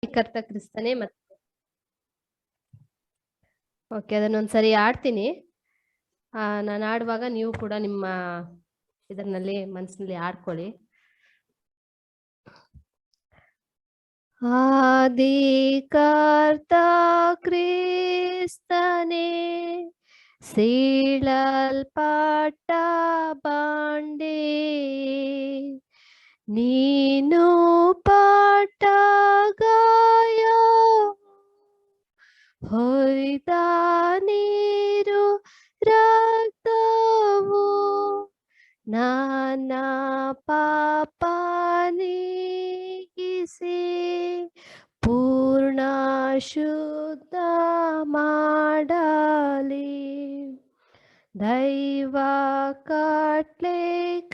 ಕರ್ತ ಕ್ರಿಸ್ತನೇ ಮತ್ತೆ ಓಕೆ ಅದನ್ನೊಂದ್ಸರಿ ಆಡ್ತೀನಿ. ನಾನು ಆಡುವಾಗ ನೀವು ಕೂಡ ನಿಮ್ಮ ಇದರಲ್ಲಿ ಮನಸ್ಸಿನಲ್ಲಿ ಆಡ್ಕೊಳ್ಳಿ. ಆದಿಕರ್ತ ಕ್ರಿಸ್ತನೇ ಸೀಳಲ್ಪಟ್ಟ ಬಾಂಡೆ ನೀನು ಪಟ್ಟ ಗಾಯ ಹೊಯ್ದ ನೀರು ರಕ್ತವು ನನ್ನ ಪಾಪ ನೀಗಿಸಿ ಪೂರ್ಣ ಶುದ್ಧ ಮಾಡಲಿ. ದೈವ ಕಟ್ಲೆ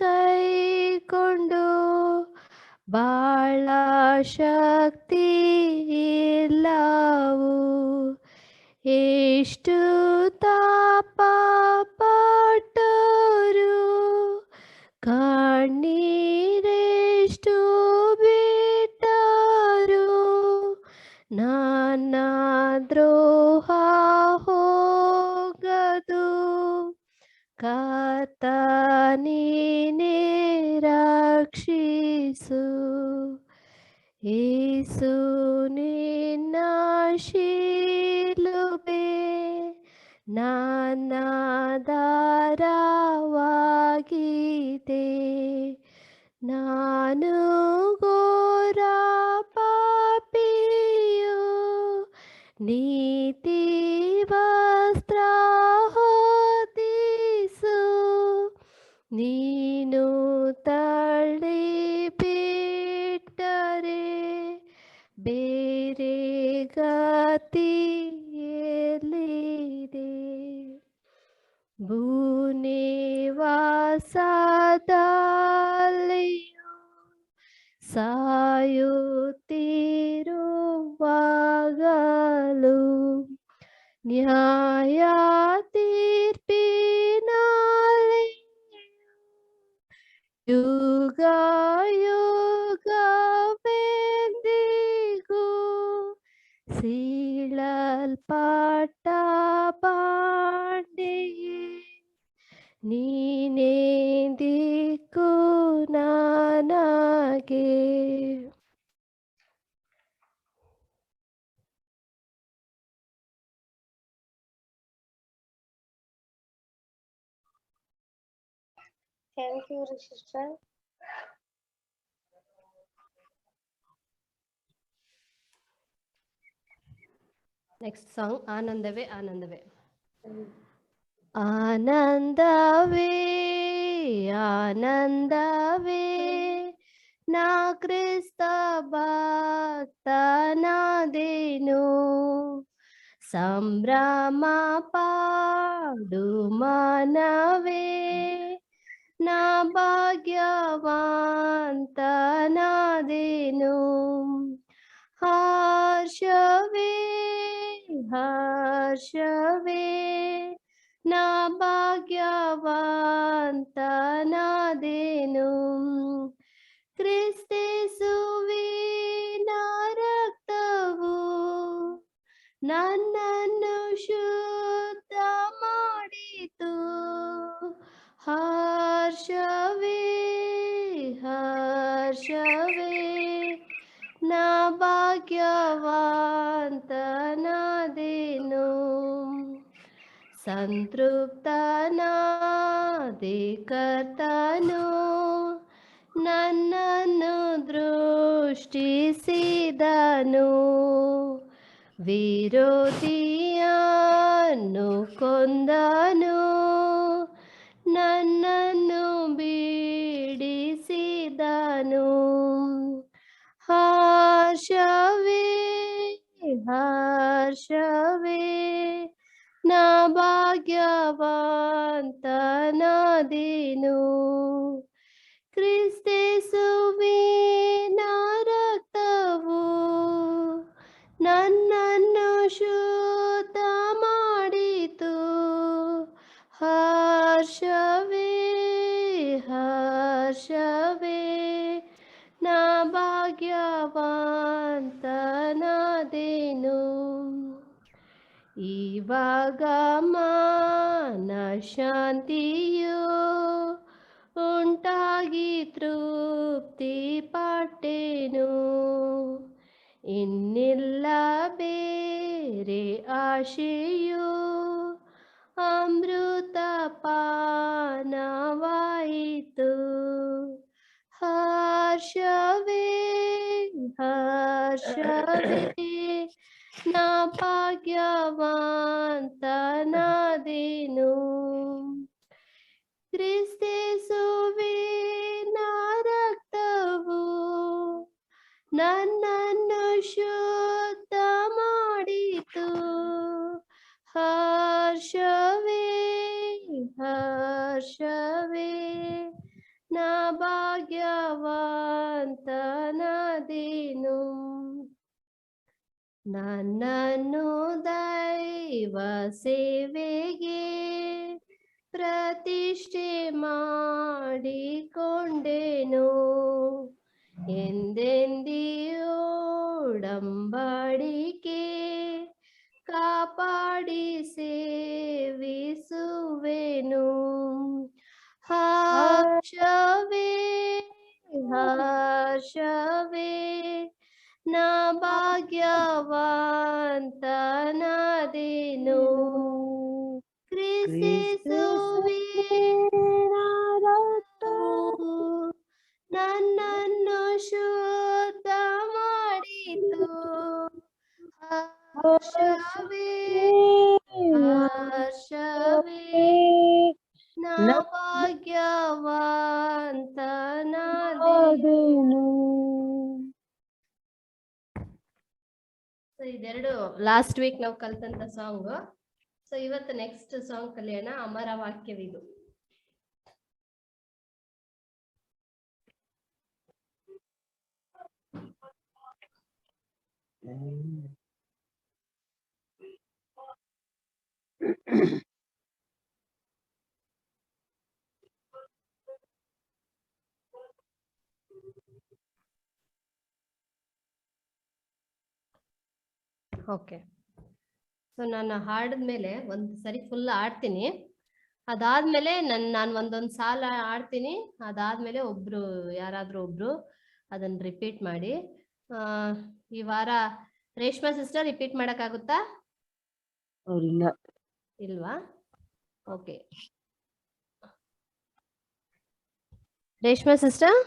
ಕೈಕೊಂಡು ಬಾಳ ಶಕ್ತಿ ಇಲ್ಲವು ಎಷ್ಟು ತಾಪ ಪಟ್ಟರು ಕಣ್ಣೀರೆಷ್ಟು ಬಿಟ್ಟರು ನನ್ನ ದ್ರೋಹ ಹೋಗದು ಕರ್ತ ನೀನೇ ರಕ್ಷಿಸು. ಯೇಸು ನಿನ್ನ ಶಿಲುಬೆ ನನ್ನ ದಾರವಾಗಿದೆ. ನಾನು ಘೋರ ಪಾಪಿಯು ನೀತಿ ವಸ್ತ್ರ ಹೊದಿಸು ನೀನು ತಳ್ಳಿ ಬಿಟ್ಟರೆ ಬೇರೆ ಗತಿ ಎಲ್ಲಿದೆ. ಭೂನಿವಾಸದಲ್ಲಿಯೂ ಸಾಯುತ್ತಿರುವಾಗಲೂ ನ್ಯಾಯ ತೀರ್ಪಿನಲ್ಲಿ ಯುಗ ಯುಗವೆಂದಿಗೂ ಸೀಳಲ್ಪಟ್ಟ ಬಾಂಡೆಯೇ ನೀನೇ ದಿಕ್ಕು ನನಗೆ. Thank you, sister. Next song ಆನಂದವೇ ಆನಂದವೇ. ಆನಂದವೇ ಆನಂದವೇ ನಾ ಕ್ರಿಸ್ತ ಭಕ್ತನಾದೆನು ಸಂಭ್ರಮ ಪಾಡು ಮನವೇ ನಾ ಭಾಗ್ಯವಂತನಾದೆನು. ಹರ್ಷವೇ ಹರ್ಷವೇ ನಾ ಭಾಗ್ಯವಂತನಾದೆನು. ಕ್ರಿಸ್ತೇಸುವಿನ ರಕ್ತವು ನನ್ನನ್ನು ಶುದ್ಧ ಮಾಡಿತು. ಹರ್ಷವೇ ಹರ್ಷವೇ ನಾ ಭಾಗ್ಯವಂತನಾದೆನು. ಸಂತೃಪ್ತನಾದೆ ಕರ್ತನು ನನ್ನನ್ನು ದೃಷ್ಟಿಸಿದನು. ವಿರೋಧಿಯನ್ನು ಕೊಂದನು ನನ್ನನ್ನು ಬಿಡಿಸಿದನು. ಹರ್ಷವೇ ಹರ್ಷವೇ ನಾ ಭಾಗ್ಯವಂತನಾದೆನು. ಕ್ರಿಸ್ತೇಸುವಿನ ರಕ್ತವು ನನ್ನನ್ನು ಶುದ್ಧ ಮಾಡಿತು. ಹರ್ಷವೇ ಹರ್ಷವೇ ನಾ ಭಾಗ್ಯವಂತನಾದೆನು. ಇವಾಗ ಮಾನ ಶಾಂತಿಯು ಉಂಟಾಗಿ ತೃಪ್ತಿ ಪಟ್ಟೆನು, ಇನ್ನಿಲ್ಲ ಬೇರೆ ಆಶೆಯು ಅಮೃತ ಪಾನವಾಯಿತು. ಹರ್ಷವೇ ಹರ್ಷವೇ ನಾ ಭಾಗ್ಯವಂತನಾದೆನು, ಕ್ರಿಸ್ತೇಸುವೇ ನಾ ರಕ್ತವು ನನ್ನನ್ನು ಶುದ್ಧ ಮಾಡಿತು. ಹರ್ಷವೇ ಹರ್ಷವೇ ನಾ ಭಾಗ್ಯವಂತನಾದೆನು, ನನ್ನನ್ನು ದೈವ ಸೇವೆಗೆ ಪ್ರತಿಷ್ಠೆ ಮಾಡಿಕೊಂಡೆನು, ಎಂದೆಂದಿಯೋಡಂಬಡಿಕೆ ಕಾಪಾಡಿ ಸೇವಿಸುವೆನು. ಹರ್ಷವೇ ಹರ್ಷವೇ ನಾ ಭಾಗ್ಯವಂತನಾದೆನು, ಕ್ರಿಸ್ತೇಸುವೇ ನಾ ರಕ್ತವು ನನ್ನನ್ನು ಶುದ್ಧ ಮಾಡಿತು. ಹರ್ಷವೇ ಹರ್ಷವೇ ನಾ ಭಾಗ್ಯವಂತನಾದೆನು. ಸೊ ಇದೆರಡು ಲಾಸ್ಟ್ ವೀಕ್ ನಾವು ಕಲ್ತಂತ ಸಾಂಗ್. ಸೊ ಇವತ್ತು ನೆಕ್ಸ್ಟ್ ಸಾಂಗ್ ಕಲಿಯೋಣ, ಅಮರ ವಾಕ್ಯವಿದು. ಓಕೆ, ಸೊ ನಾನು ಹಾಡಿದ್ಮೇಲೆ ಒಂದು ಸರಿ ಫುಲ್ ಆಡ್ತೀನಿ, ಅದಾದ್ಮೇಲೆ ನಾನು ಒಂದೊಂದು ಸಾಲ ಆಡ್ತೀನಿ, ಅದಾದ್ಮೇಲೆ ಒಬ್ರು ಯಾರಾದ್ರೂ ಒಬ್ರು ಅದನ್ನ ರಿಪೀಟ್ ಮಾಡಿ. ಈ ವಾರ ರೇಷ್ಮಾ ಸಿಸ್ಟರ್ ರಿಪೀಟ್ ಮಾಡಕ್ಕಾಗುತ್ತಾ? ಇಲ್ವಾ? Okay, Reshma sister.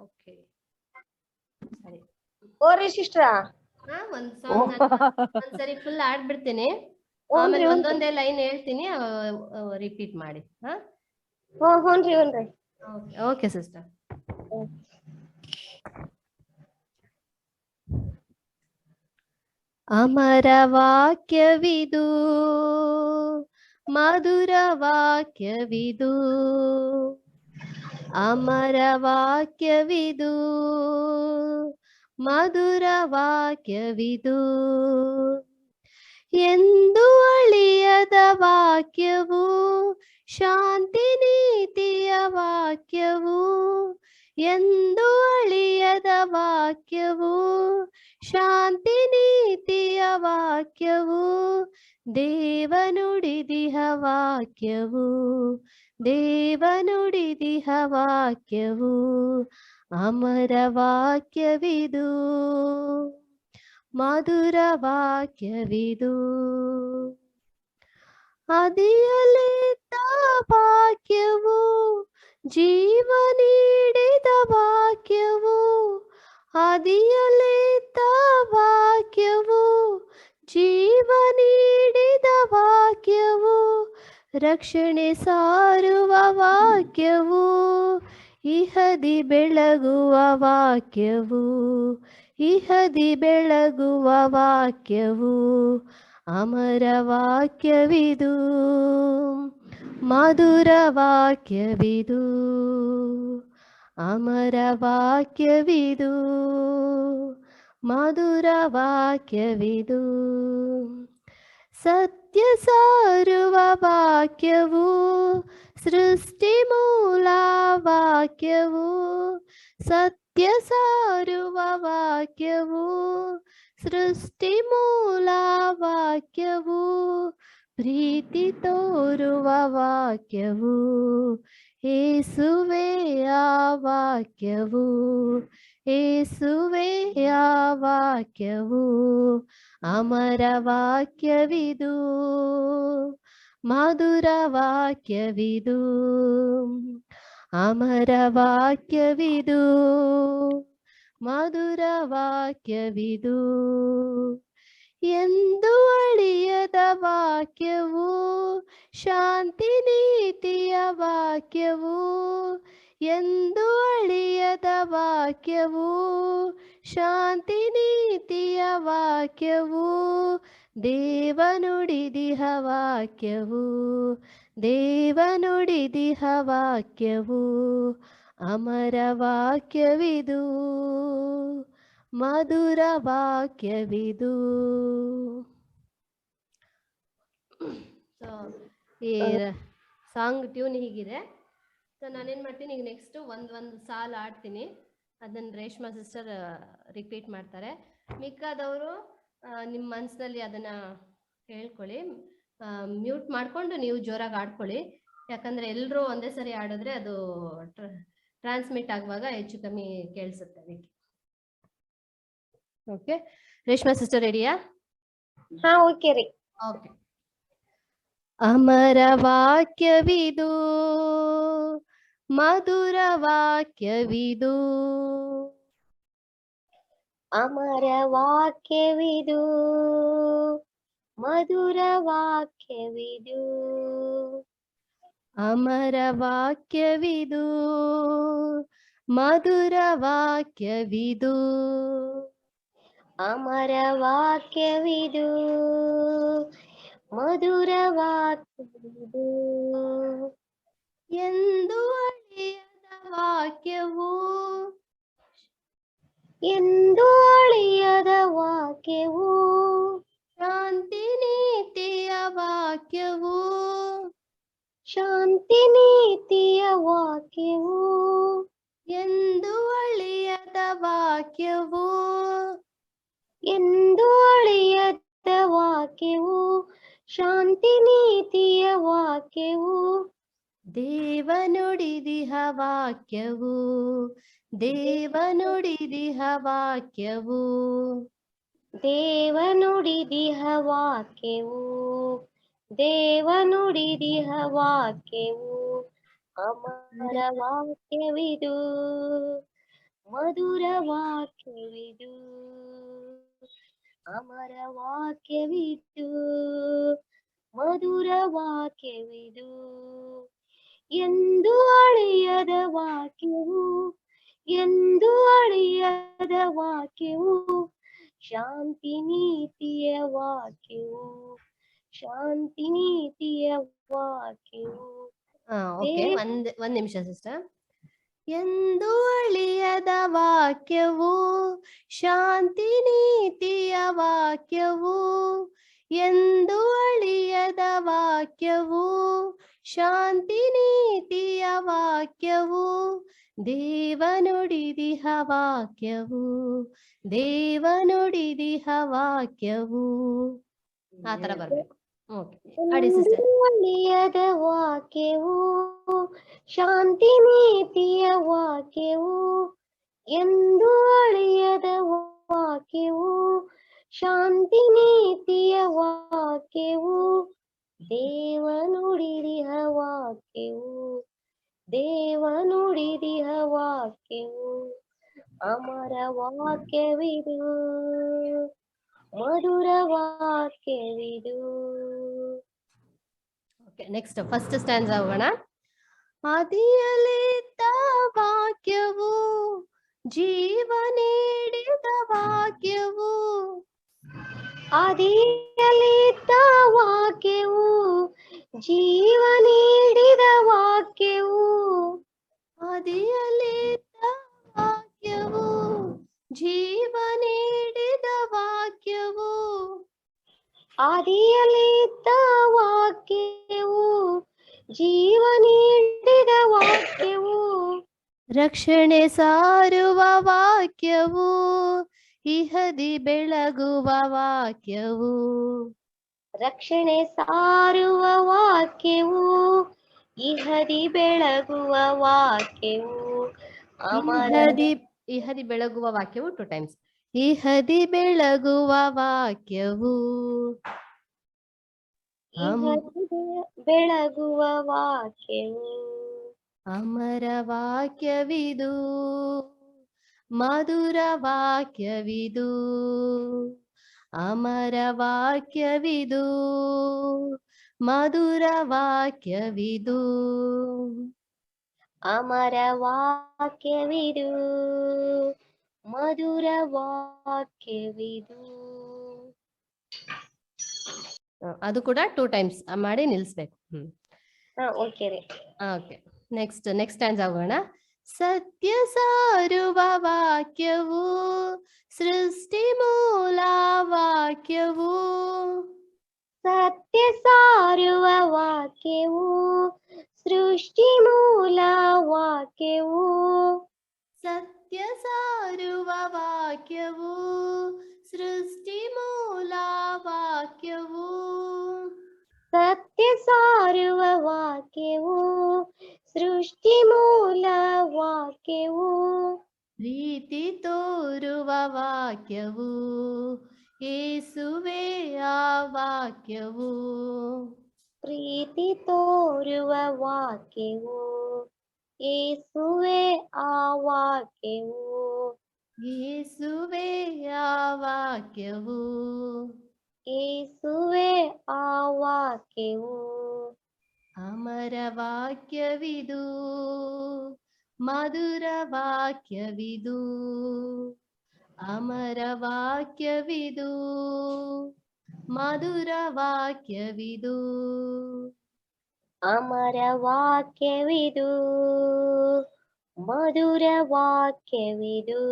ಓಕೆ ಸರಿ. ಓರಿ ಸಿಸ್ಟರ್, ಒಂದ್ ಸಾಂಗ್ ಒಂದ್ಸರಿ ಫುಲ್ ಆಡ್ಬಿಡ್ತೀನಿ, ಆಮೇಲೆ ಒಂದೊಂದೇ ಲೈನ್ ಹೇಳ್ತೀನಿ, ರಿಪೀಟ್ ಮಾಡಿ. Okay sister. ಅಮರ ವಾಕ್ಯವಿದು, ಮಧುರ ವಾಕ್ಯವಿದು, ಅಮರ ವಾಕ್ಯವಿದು, ಮಧುರ ವಾಕ್ಯವಿದು, ಎಂದು ಅಳಿಯದ ವಾಕ್ಯವು, ಶಾಂತಿ ನೀತಿಯ ವಾಕ್ಯವು, ಎಂದು ಅಳಿಯದ ವಾಕ್ಯವು, ಶಾಂತಿ ನೀತಿಯ ವಾಕ್ಯವು, ದೇವನುಡಿದಿಹ ವಾಕ್ಯವು, ದೇವನುಡಿದಿಹ ವಾಕ್ಯವು, ಅಮರ ವಾಕ್ಯವಿದು, ಮಧುರ ವಾಕ್ಯವಿದು, ಆದಿಯಲ್ಲಿದ್ದ ವಾಕ್ಯವು, ಜೀವ ನೀಡಿದ ವಾಕ್ಯವು, ಆದಿಯಲ್ಲಿದ್ದ ವಾಕ್ಯವು, ಜೀವ ನೀಡಿದ ವಾಕ್ಯವು, ರಕ್ಷಣೆ ಸಾರುವ ವಾಕ್ಯವು, ಇಹದಿ ಬೆಳಗುವ ವಾಕ್ಯವು, ಇಹದಿ ಬೆಳಗುವ ವಾಕ್ಯವು, ಅಮರ ವಾಕ್ಯವಿದು, ಮಧುರ ವಾಕ್ಯವಿದು, ಅಮರ ವಾಕ್ಯವಿದು, ಮಧುರ ವಾಕ್ಯವಿದು, ಸತ್ಯ ಸಾರುವ ವಾಕ್ಯವು, ಸೃಷ್ಟಿ ಮೂಲ ವಾಕ್ಯವು, ಸತ್ಯ ಸಾರುವ ವಾಕ್ಯವು, ಸೃಷ್ಟಿ ಮೂಲ ವಾಕ್ಯವು, ಪ್ರೀತಿ ತೋರುವ ವಾಕ್ಯವು, ಯೇಸುವೇ ಆ ವಾಕ್ಯವು, ಯೇಸುವೇ ಆ ವಾಕ್ಯವು, ಅಮರ ವಾಕ್ಯವಿದು, ಮಧುರ ವಾಕ್ಯವಿದು, ಅಮರ ವಾಕ್ಯವಿದು, ಮಧುರ ವಾಕ್ಯವಿದು, ಎಂದು ಅಳಿಯದ ವಾಕ್ಯವು, ಶಾಂತಿ ನೀತಿಯ ವಾಕ್ಯವು, ಎಂದು ಅಳಿಯದ ವಾಕ್ಯವು, ಶಾಂತಿ ನೀತಿಯ ವಾಕ್ಯವು, ದೇವನುಡಿದಿಹ ವಾಕ್ಯವು, ದೇವನುಡಿದಿಹ ವಾಕ್ಯವು, ಅಮರ ವಾಕ್ಯವಿದು, ಮಧುರ ವಾಕ್ಯವಿದು. ಈ ಸಾಂಗ್ ಟ್ಯೂನ್ ಹೀಗಿದೆ. ಸೊ ನಾನೇನ್ ಮಾಡ್ತೀನಿ, ಈಗ ನೆಕ್ಸ್ಟ್ ಒಂದು ಸಾಲು ಆಡ್ತೀನಿ, ಅದನ್ನ ರೇಷ್ಮಾ ಸಿಸ್ಟರ್ ರಿಪೀಟ್ ಮಾಡ್ತಾರೆ. ಮಿಕ್ಕಾದವರು ನಿಮ್ಮ ಮನಸ್ಸಿನಲ್ಲಿ ಅದನ್ನ ಹೇಳ್ಕೊಳ್ಳಿ, ಮ್ಯೂಟ್ ಮಾಡ್ಕೊಂಡು ನೀವು ಜೋರಾಗಿ ಆಡ್ಕೊಳ್ಳಿ. ಯಾಕಂದ್ರೆ ಎಲ್ಲರೂ ಒಂದೇ ಸರಿ ಆಡಿದ್ರೆ ಅದು ಟ್ರಾನ್ಸ್ಮಿಟ್ ಆಗುವಾಗ ಹೆಚ್ಚು ಕಮ್ಮಿ ಕೇಳಿಸುತ್ತೆ ಅದಕ್ಕೆ. ಓಕೆ, ರೇಷ್ಮಾ ಸಿಸ್ಟರ್ ರೆಡಿಯಾ? ಹಾ ಓಕೆ ರೀ. ಓಕೆ. ಅಮರ ವಾಕ್ಯವಿದು, ಮಧುರ ವಾಕ್ಯವಿದು, ಅಮರ ವಾಕ್ಯವಿದು, ಮಧುರ ವಾಕ್ಯವಿದು, ಅಮರ ವಾಕ್ಯವಿದು, ಮಧುರ ವಾಕ್ಯವಿದು, ಅಮರ ವಾಕ್ಯವಿದು, ಮಧುರ ವಾಕ್ಯವಿದು, ಎಂದು ಅಳಿಯದ ವಾಕ್ಯವು, ಎಂದು ಅಳಿಯದ ವಾಕ್ಯವು, ಶಾಂತಿ ನೀತಿಯ ವಾಕ್ಯವು, ಶಾಂತಿ ನೀತಿಯ ವಾಕ್ಯವು, ಎಂದು ಅಳಿಯದ ವಾಕ್ಯವು, ಎಂದು ಅಳಿಯದ ವಾಕ್ಯವು, ಶಾಂತಿ ನೀತಿಯ ವಾಕ್ಯವು, ದೇವನುಡಿದಿಹ ವಾಕ್ಯವು, ದೇವನುಡಿದಿಹ ವಾಕ್ಯವು, ದೇವನುಡಿದಿಹ ವಾಕ್ಯವು, ದೇವನುಡಿದಿಹ ವಾಕ್ಯವು, ಅಮರ ವಾಕ್ಯವಿದು, ಮಧುರ ವಾಕ್ಯವಿದು, ಅಮರ ವಾಕ್ಯವಿದು, ಮಧುರ ವಾಕ್ಯವಿದು, ಎಂದು ಅಳಿಯದ ವಾಕ್ಯವು, ಎಂದು ಅಳಿಯದ ವಾಕ್ಯವು, ಶಾಂತಿ ನೀತಿಯ ವಾಕ್ಯವು, ಶಾಂತಿ ನೀತಿಯ ವಾಕ್ಯವು. ಓಕೆ, ಒಂದ್ ನಿಮಿಷ ಸಿಸ್ಟರ್. ಎಂದು ಅಳಿಯದ ವಾಕ್ಯವು, ಶಾಂತಿ ನೀತಿಯ ವಾಕ್ಯವು, ಎಂದು ಅಳಿಯದ ವಾಕ್ಯವು, ಶಾಂತಿ ನೀತಿಯ ವಾಕ್ಯವು, ದೇವನುಡಿದಿಹ ವಾಕ್ಯವು, ದೇವನುಡಿದಿಹ ವಾಕ್ಯವು. ಆ ತರ ಬರ್ಬೇಕು. ಓಕೆ, ಆಡಿ ಸಿಸ್ಟರ್. ಅಳಿಯದ ವಾಕ್ಯವು, ಶಾಂತಿ ನೀತಿಯ ವಾಕ್ಯವು, ಎಂದು ಅಳಿಯದ ವಾಕ್ಯವು, ಶಾಂತಿ ನೀತಿಯ ವಾಕ್ಯವು, ದೇವನುಡಿದಿಹ ವಾಕ್ಯವು, ದೇವನುಡಿದಿಹ ವಾಕ್ಯವು, ಅಮರ ವಾಕ್ಯವಿದು, ಮಧುರ ವಾಕ್ಯವಿದು. ಓಕೆ, ನೆಕ್ಸ್ಟ್ ಫಸ್ಟ್ ಸ್ಟ್ಯಾನ್ಜಾ ಹೋಗೋಣ. ಆದಿಯಲ್ಲಿದ್ದ ವಾಕ್ಯವು, ಜೀವ ನೀಡಿದ ವಾಕ್ಯವು, ಆದಿಯಲ್ಲಿದ್ದ ವಾಕ್ಯವು, ಜೀವ ನೀಡಿದ ವಾಕ್ಯವು, ಆದಿಯಲ್ಲಿದ್ದ ವಾಕ್ಯವು, ಜೀವ ನೀಡಿದ ವಾಕ್ಯವು, ಆದಿಯಲ್ಲಿದ್ದ ವಾಕ್ಯವು, ಜೀವ ನೀಡಿದ ರಕ್ಷಣೆ ಸಾರುವ ವಾಕ್ಯವು, ಇಹದಿ ಬೆಳಗುವ ವಾಕ್ಯವು. ರಕ್ಷಣೆ ಸಾರುವ ವಾಕ್ಯವು, ಇಹದಿ ಬೆಳಗುವ ವಾಕ್ಯವು. ಇಹದಿ ಬೆಳಗುವ ವಾಕ್ಯವು 2 times. ಇಹದಿ ಬೆಳಗುವ ವಾಕ್ಯವು, ಬೆಳಗುವ ವಾಕ್ಯವು. ಅಮರ ವಾಕ್ಯವಿದು, ಮಧುರ ವಾಕ್ಯವಿದು. ಅಮರ ವಾಕ್ಯವಿದು, ಮಧುರ ವಾಕ್ಯವಿದು. ಅಮರ ವಾಕ್ಯವಿದು, ಮಧುರ ವಾಕ್ಯವಿದು. ಅದು ಕೂಡ 2 times ಮಾಡಿ ನಿಲ್ಲಿಸ್ಬೇಕು. ಓಕೆ ರೀ. ಓಕೆ, ನೆಕ್ಸ್ಟ್ ಹೋಗೋಣ. ಸತ್ಯ ಸಾರುವ ವಾಕ್ಯವು, ಸೃಷ್ಟಿ ಮೂಲ ವಾಕ್ಯವು. ಸತ್ಯ ಸಾರುವ ವಾಕ್ಯವು, ಸೃಷ್ಟಿ ಮೂಲ ವಾಕ್ಯವು. ಸತ್ಯ ಸಾರುವ ವಾಕ್ಯವು, ಸೃಷ್ಟಿ ಮೂಲ ವಾಕ್ಯವು. ಸತ್ಯ ಸಾರುವ ವಾಕ್ಯವು, ಸೃಷ್ಟಿ ಮೂಲ ವಾಕ್ಯವು. ಪ್ರೀತಿ ತೋರುವ ವಾಕ್ಯವು, ಯೇಸುವೇ ಆ ವಾಕ್ಯವು. ಪ್ರೀತಿ ತೋರುವ ವಾಕ್ಯವು, ಯೇಸುವೇ ಆ ವಾಕ್ಯವು. ಯೇಸುವೇ ಆ ವಾಕ್ಯವು. ಯೇಸುವೇ ಆ ವಾಕ್ಯವು. ಅಮರ ವಾಕ್ಯವಿದು, ಮಧುರ ವಾಕ್ಯವಿದು. ಅಮರ ವಾಕ್ಯವಿದು, ಮಧುರ ವಾಕ್ಯವಿದು. ಅಮರ ವಾಕ್ಯವಿದು, ಮಧುರ ವಾಕ್ಯವಿದು.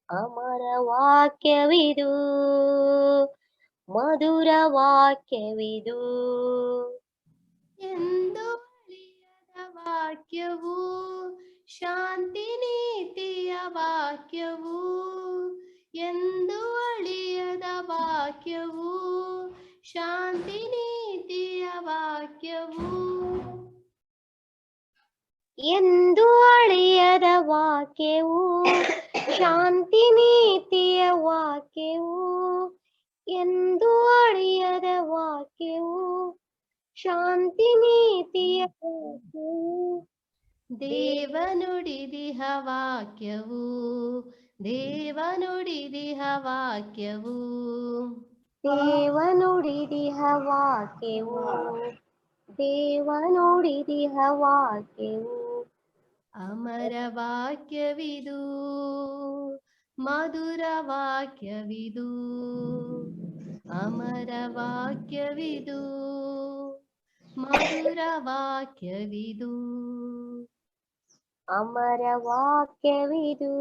ಅಮರ ವಾಕ್ಯವಿದು, ಮಧುರ ವಾಕ್ಯವಿದು. ಎಂದು ಅಳಿಯದ ವಾಕ್ಯವು, ಶಾಂತಿ ನೀತಿಯ ವಾಕ್ಯವು. ಎಂದು ಅಳಿಯದ ವಾಕ್ಯವು, ಶಾಂತಿ ನೀತಿಯ ವಾಕ್ಯವು. ಎಂದು ಅಳಿಯದ ವಾಕ್ಯವು, ಶಾಂತಿ ನೀತಿಯ ವಾಕ್ಯವು. ಎಂದು ಅಳಿಯದ ವಾಕ್ಯವು, ಶಾಂತಿ ನೀತಿಯ ವಾಕ್ಯವು. ದೇವನುಡಿದಿಹ ವಾಕ್ಯವು, ದೇವನುಡಿದಿಹ ವಾಕ್ಯವು. ದೇವನುಡಿದಿಹ ವಾಕ್ಯವು, ದೇವನುಡಿದಿಹ ವಾಕ್ಯವು. ಅಮರ ವಾಕ್ಯವಿದು, ಮಧುರ ವಾಕ್ಯವಿದು. ಅಮರ ವಾಕ್ಯವಿದು, ಮಧುರ ವಾಕ್ಯವಿದು. ಅಮರ ವಾಕ್ಯವಿದು,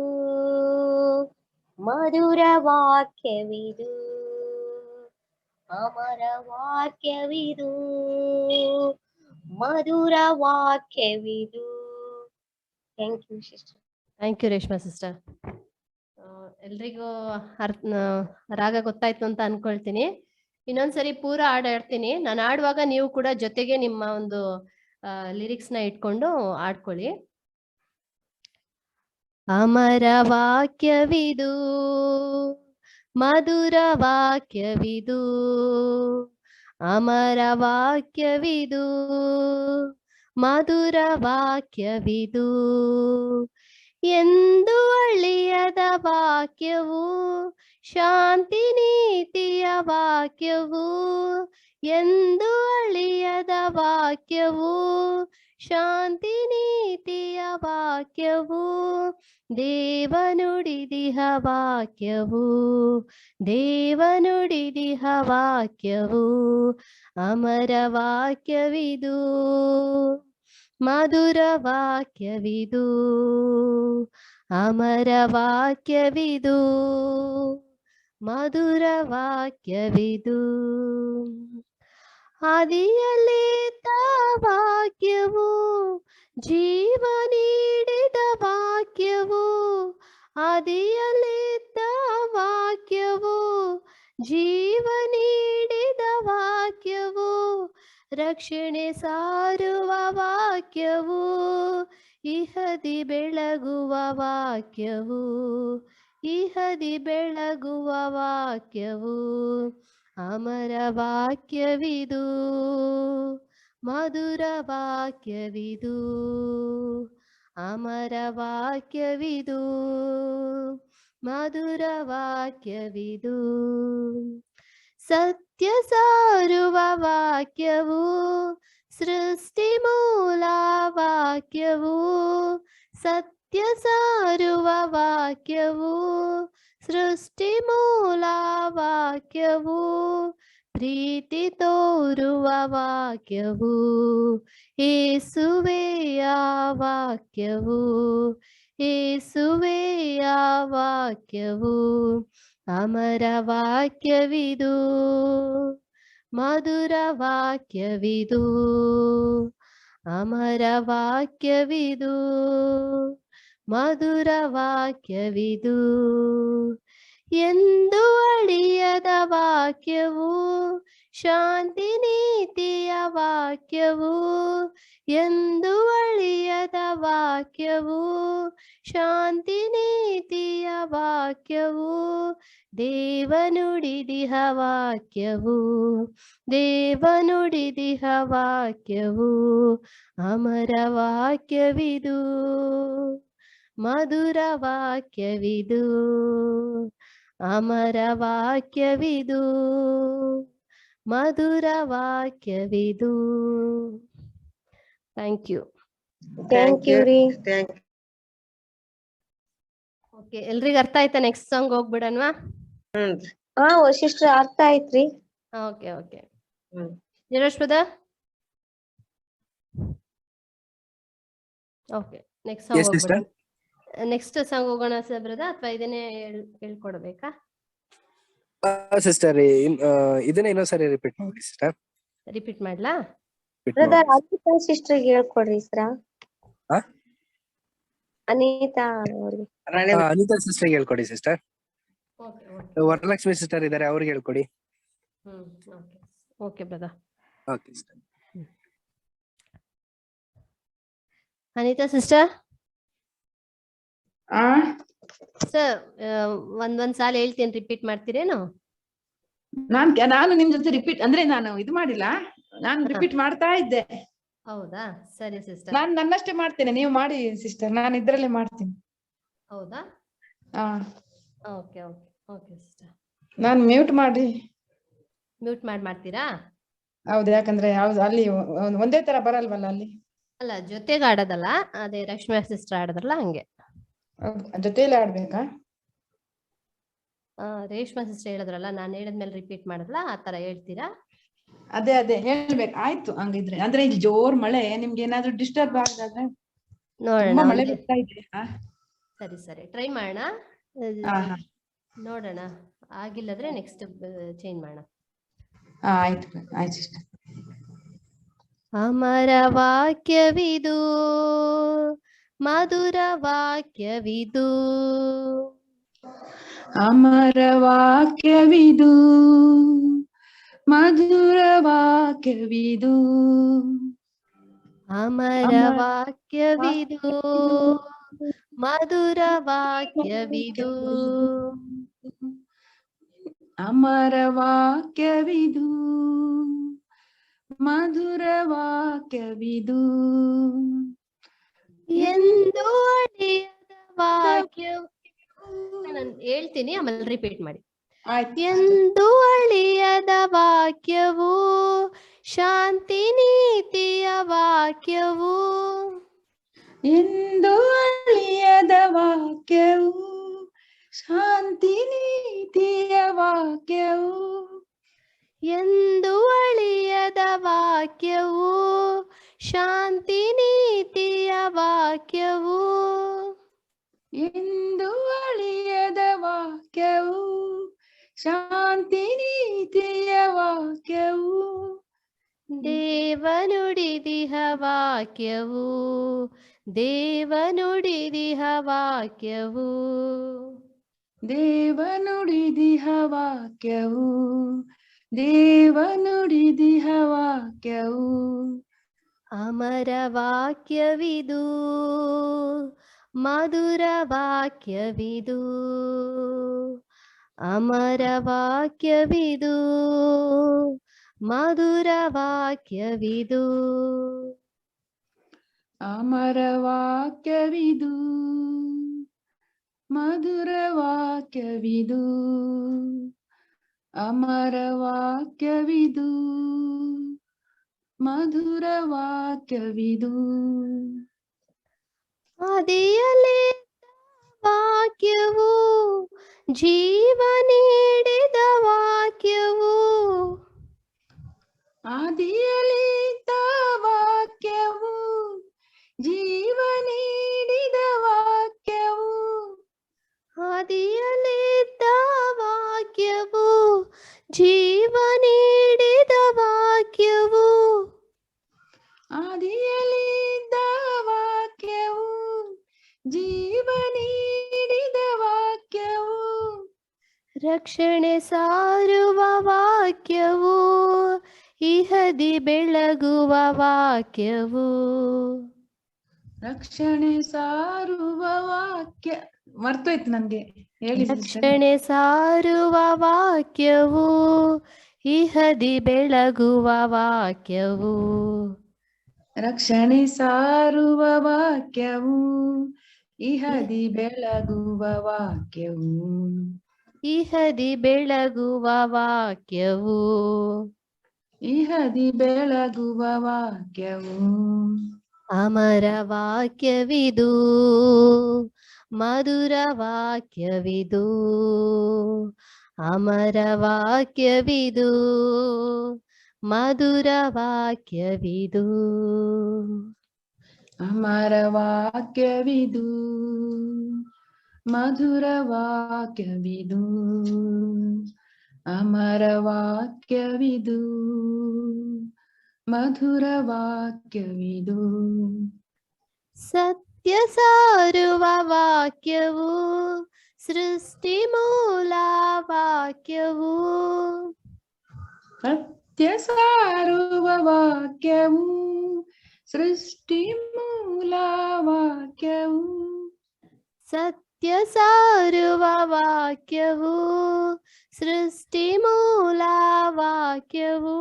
ಮಧುರ ವಾಕ್ಯವಿದು. ಅಮರ ವಾಕ್ಯವಿದು, ಮಧುರ ವಾಕ್ಯವಿದು. Thank you sister. Thank you Reshma sister. ಎಲ್ರಿಗೂ ರಾಗ ಗೊತ್ತಾಯ್ತು ಅಂತ ಅನ್ಕೊಳ್ತೀನಿ. ಇನ್ನೊಂದ್ಸರಿ ಪೂರ ಹಾಡ್ತೀನಿ. ನಾನು ಆಡುವಾಗ ನೀವು ಕೂಡ ಜೊತೆಗೆ ನಿಮ್ಮ ಒಂದು ಲಿರಿಕ್ಸ್ ನ ಇಟ್ಕೊಂಡು ಆಡ್ಕೊಳ್ಳಿ. ಅಮರ ವಾಕ್ಯವಿದು, ಮಧುರ ವಾಕ್ಯವಿದು. ಅಮರ ವಾಕ್ಯವಿದು, ಮಧುರ ವಾಕ್ಯವಿದು. ಎಂದು ಅಳಿಯದ ವಾಕ್ಯವು, ಶಾಂತಿ ನೀತಿಯ ವಾಕ್ಯವು. ಎಂದು ಅಳಿಯದ ವಾಕ್ಯವು, ಶಾಂತಿ ನೀತಿಯ ವಾಕ್ಯವು. ದೇವನುಡಿದಿಹ ವಾಕ್ಯವು, ದೇವನುಡಿದಿಹ ವಾಕ್ಯವು. ಅಮರ ವಾಕ್ಯವಿದು, ಮಧುರ ವಾಕ್ಯವಿದು. ಅಮರ ವಾಕ್ಯವಿದು, ಮಧುರ ವಾಕ್ಯವಿದು. ಆದಿಯಲ್ಲಿದ್ದ ವಾಕ್ಯವು, ಜೀವ ನೀಡಿದ ವಾಕ್ಯವು, ಆದಿಯಲ್ಲಿದ್ದ ವಾಕ್ಯವು, ಜೀವ ನೀಡಿದ ವಾಕ್ಯವು, ರಕ್ಷಣೆ ಸಾರುವ ವಾಕ್ಯವು, ಇಹದಿ ಬೆಳಗುವ ವಾಕ್ಯವು, ಇಹದಿ ಬೆಳಗುವ ವಾಕ್ಯವು, ಅಮರ ವಾಕ್ಯವಿದು, ಮಧುರ ವಾಕ್ಯವಿದು, ಅಮರ ವಾಕ್ಯವಿದು, ಮಧುರ ವಾಕ್ಯವಿದು, ಸತ್ಯ ಸಾರುವ ವಾಕ್ಯವು, ಸೃಷ್ಟಿ ಮೂಲ ವಾಕ್ಯವು, ಸತ್ಯ ಸಾರುವ ವಾಕ್ಯವು, ಸೃಷ್ಟಿ ಮೂಲ ವಾಕ್ಯವು, ಪ್ರೀತಿ ತೋರುವ ವಾಕ್ಯವು, ಯೇಸುವೆಯ ವಾಕ್ಯವು, ಯೇಸುವೆಯ ವಾಕ್ಯವು, ಅಮರ ವಾಕ್ಯವಿದು, ಮಧುರ ವಾಕ್ಯವಿದು, ಅಮರ ವಾಕ್ಯವಿದು, ಮಧುರ ವಾಕ್ಯವಿದು, ಎಂದು ಅಳಿಯದ ವಾಕ್ಯವು, ಶಾಂತಿ ನೀತಿಯ ವಾಕ್ಯವು, ಎಂದು ಅಳಿಯದ ವಾಕ್ಯವು, ಶಾಂತಿ ನೀತಿಯ ವಾಕ್ಯವು, ದೇವನುಡಿದಿಹ ವಾಕ್ಯವು, ದೇವನುಡಿದಿಹ ವಾಕ್ಯವು, ಅಮರ ವಾಕ್ಯವಿದು, ಮಧುರ ವಾಕ್ಯವಿದು, ಅಮರ ವಾಕ್ಯವಿದು, ಮಧುರ ವಾಕ್ಯವಿದು. Thank you. ಥ್ಯಾಂಕ್ ಯು ರೀ. ಓಕೆ, ಎಲ್ರಿಗೂ ಅರ್ಥ ಆಯ್ತಾ? ನೆಕ್ಸ್ಟ್ ಸಾಂಗ್ ಹೋಗ್ಬಿಡನ್ವಾ? ಹಾ ಸಿಸ್ಟರ್ ಅರ್ಥ ಆಯ್ತ್ರಿ. Okay okay. Nirosh brother. Okay, next song ಹೋಗ್ಬಿಡ. ನೆಕ್ಸ್ಟ್ ಸಾಂಗ್ ಹೋಗೋಣ ಸರ್ ಬ್ರದರ್, ಅಥವಾ ಇದನ್ನೇ ಹೇಳ್ಕೊಡ್ಬೇಕಾ? ಸಿಸ್ಟರ್ ಇದನ್ನ ಇನ್ನೊಂದ್ಸರಿ ರಿಪೀಟ್ ಮಾಡಿ ಸಿಸ್ಟರ್. ರಿಪೀಟ್ ಮಾಡ್ಲಾ ಬ್ರದರ್? ಅನಿತಾ ಸಿಸ್ಟರ್ ಹೇಳ್ಕೊಡ್ರಿ ಸರ್. ಅನಿತಾ ಅವ್ರಿಗೆ, ಅನಿತಾ ಸಿಸ್ಟರ್ ಹೇಳ್ಕೊಡಿ sister. Okay okay. Varalakshmi sister ಇದಾರೆ, ಅವ್ರಿಗೆ ಹೇಳ್ಕೊಡಿ. Okay okay brother. Okay sister. Anita sister. Sir ಒಂದ್ ಸಾಲ ಹೇಳ್ತೀನಿ, ರಿಪೀಟ್ ಮಾಡ್ತೀರೇನು? ನಾನು ನಿಮ್ ಜೊತೆ ರಿಪೀಟ್ ಅಂದ್ರೆ ನಾನು ಇದು ಮಾಡಿಲ್ಲ, ನಾನು ರಿಪೀಟ್ ಮಾಡ್ತಾ ಇದ್ದೆ. ಹೌದಾ? ಸರಿ ಸಿಸ್ಟರ್. ನಾನು ನನ್ನಷ್ಟೇ ಮಾಡ್ತೇನೆ, ನೀವು ಮಾಡಿ ಸಿಸ್ಟರ್, ನಾನು ಇದ್ರಲ್ಲೇ ಮಾಡ್ತೀನಿ. ಹೌದಾ? ಹಾ ಓಕೆ ಓಕೆ ಓಕೆ ಸಿಸ್ಟರ್. ನಾನು ಮ್ಯೂಟ್ ಮಾಡಿ ಮಾಡ್ತೀರಾ? ಹೌದು, ಯಾಕಂದ್ರೆ ಯಾವ್ದು ಅಲ್ಲಿ ಒಂದೇ ತರ ಬರಲ್ವಲ್ಲ ಅಲ್ಲಿ. ಅಲ್ಲ, ಜೊತೆಗೆ ಆಡೋದಲ್ಲ, ಅದೇ ರಶ್ಮಿ ಸಿಸ್ಟರ್ ಆಡೋದ್ರಲ್ಲ ಹಂಗೆ. ಜೊತೆಲಿ ಆಡ್ಬೇಕಾ? ರೇಷ್ಮಾ ಸಿಸ್ಟರ್ ಹೇಳಿದ್ರಲ್ಲ, ನಾನು ಹೇಳಿದ್ಮೇಲೆ ರಿಪೀಟ್ ಮಾಡಿದ್ರಲ್ಲ, ಆ ತರ ಹೇಳ್ತೀರಾ? ಅದೇ ಹೇಳ್ಬೇಕು. ಆಯ್ತು ಹಂಗಿದ್ರೆ. ಅಂದ್ರೆ ಇಲ್ಲಿ ಜೋರ್ ಮಳೆ, ನಿಮ್ಗೆ ಏನಾದ್ರು ಡಿಸ್ಟರ್ಬ್ ಆಗಾದ್ರೆ ತುಂಬಾ ಮಳೆ ಬರ್ತಾ ಇದೆ. ಸರಿ ಸರಿ, ಟ್ರೈ ಮಾಡೋಣ, ನೋಡೋಣ. ಆಗಿಲ್ಲದ್ರೆ ನೆಕ್ಸ್ಟ್ ಚೇಂಜ್ ಮಾಡೋಣ. ಆಯ್ತು ಆಯ್ತು ಸಿಸ್ಟರ್. ಅಮರ ವಾಕ್ಯವಿದು, ಮಧುರ ವಾಕ್ಯವಿದು, ಅಮರ ವಾಕ್ಯವಿದು, ಮಧುರ ವಾಕ್ಯವಿದು, ಅಮರ ವಾಕ್ಯವಿದು, ಮಧುರ ವಾಕ್ಯವಿದು, ಅಮರ ವಾಕ್ಯವಿದು, ಮಧುರ ವಾಕ್ಯವಿದು, ಎಂದು ಅಳಿಯದ ವಾಕ್ಯವು. ನಾನು ಹೇಳ್ತೀನಿ, ಆಮೇಲೆ ರಿಪೀಟ್ ಮಾಡಿ. ಎಂದು ಅಳಿಯದ ವಾಕ್ಯವು, ಶಾಂತಿ ನೀತಿಯ ವಾಕ್ಯವು, ಎಂದು ಅಳಿಯದ ವಾಕ್ಯವು, ಶಾಂತಿ ನೀತಿಯ ವಾಕ್ಯವು, ಎಂದು ಅಳಿಯದ ವಾಕ್ಯವು, ಶಾಂತಿ ನೀತಿಯ ವಾಕ್ಯವು, ಎಂದು ಅಳಿಯದ ವಾಕ್ಯವು, ಶಾಂತಿ ನೀತಿಯ ವಾಕ್ಯವು, ದೇವನುಡಿದಿಹ ವಾಕ್ಯವು ದೇವನುಡಿದಿಹ ವಾಕ್ಯವು ದೇವನುಡಿದಿಹ ವಾಕ್ಯವು ದೇವನುಡಿದಿಹ ವಾಕ್ಯವು ಅಮರ ವಾಕ್ಯವಿದು ಮಧುರ ವಾಕ್ಯವಿದು ಅಮರ ವಾಕ್ಯವಿದು ಮಧುರ ವಾಕ್ಯವಿದು ಅಮರ ವಾಕ್ಯವಿದು ಮಧುರ ವಾಕ್ಯವಿದು ಅಮರ ವಾಕ್ಯವಿದು ಮಧುರ ವಾಕ್ಯವಿದು ಆದಿಯಲ್ಲಿದ್ದ ವಾಕ್ಯವು ಜೀವ ನೀಡಿದ ವಾಕ್ಯವು ಆದಿಯಲ್ಲಿದ್ದ ವಾಕ್ಯವು ಜೀವ ನೀಡಿದ ವಾಕ್ಯವು ಆದಿಯಲ್ಲಿದ್ದ ವಾಕ್ಯವು ಜೀವ ನೀಡಿದ ವಾಕ್ಯವು ಆದಿಯಲ್ಲಿದ್ದ ವಾಕ್ಯವು ಜೀವ ನೀಡಿದ ವಾಕ್ಯವು ರಕ್ಷಣೆ ಸಾರುವ ವಾಕ್ಯವು ಇಹದಿ ಬೆಳಗುವ ವಾಕ್ಯವು ರಕ್ಷಣೆ ಸಾರುವ ವಾಕ್ಯ ಮರ್ತೋಯ್ತು ನನ್ಗೆ ಹೇಳಿ sister. ರಕ್ಷಣೆ ಸಾರುವ ವಾಕ್ಯವು ಇಹದಿ ಬೆಳಗುವ ವಾಕ್ಯವು ರಕ್ಷಣೆ ಸಾರುವ ವಾಕ್ಯವು ಇಹದಿ ಬೆಳಗುವ ವಾಕ್ಯವು ಇಹದಿ ಬೆಳಗುವ ವಾಕ್ಯವು ಇಹದಿ ಬೆಳಗುವ ವಾಕ್ಯವು ಅಮರ ವಾಕ್ಯವಿದು ಮಧುರ ವಾಕ್ಯವಿದು ಅಮರ ವಾಕ್ಯವಿದು ಮಧುರ ವಾಕ್ಯವಿದು ಅಮರ ವಾಕ್ಯವಿದು ಮಧುರ ವಾಕ್ಯವಿದು ಅಮರ ವಾಕ್ಯವಿದು ಮಧುರ ವಾಕ್ಯವಿದು ಸತ್ಯ ಸಾರುವ ವಾಕ್ಯವು ಸೃಷ್ಟಿ ಮೂಲ ವಾಕ್ಯವು ಸತ್ಯ ಸಾರುವ ವಾಕ್ಯವು ಸೃಷ್ಟಿ ಮೂಲ ವಾಕ್ಯವು ಸತ್ಯ ಸಾರುವ ವಾಕ್ಯವು ಸೃಷ್ಟಿ ಮೂಲ ವಾಕ್ಯವು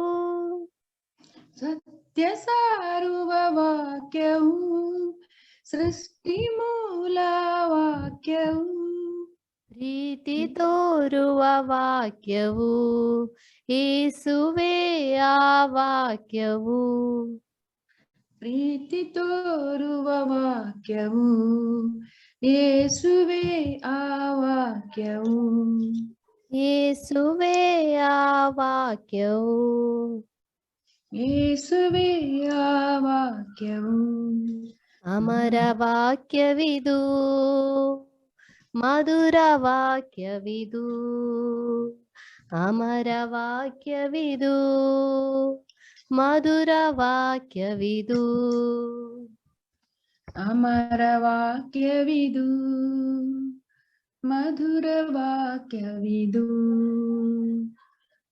ಸತ್ಯ ಸಾರುವ ವಾಕ್ಯವು ಸೃಷ್ಟಿ ಮೂಲ ವಾಕ್ಯವು ಪ್ರೀತಿ ತೋರುವ ವಾಕ್ಯವು ಯೇಸುವೇ ಆ ವಾಕ್ಯವು ಪ್ರೀತಿ ತೋರುವ ವಾಕ್ಯವು ಯೇಸುವೇ ಆ ವಾಕ್ಯವು ಯೇಸುವೇ ಆ ವಾಕ್ಯವು ಯೇಸುವೇ ಆ ವಾಕ್ಯವು ಅಮರ ವಾಕ್ಯವಿದು ಮಧುರ ವಾಕ್ಯವಿದು ಅಮರ ವಾಕ್ಯವಿದು ಮಧುರ ವಾಕ್ಯವಿದು ಅಮರ ವಾಕ್ಯವಿದು ಮಧುರ ವಾಕ್ಯವಿದು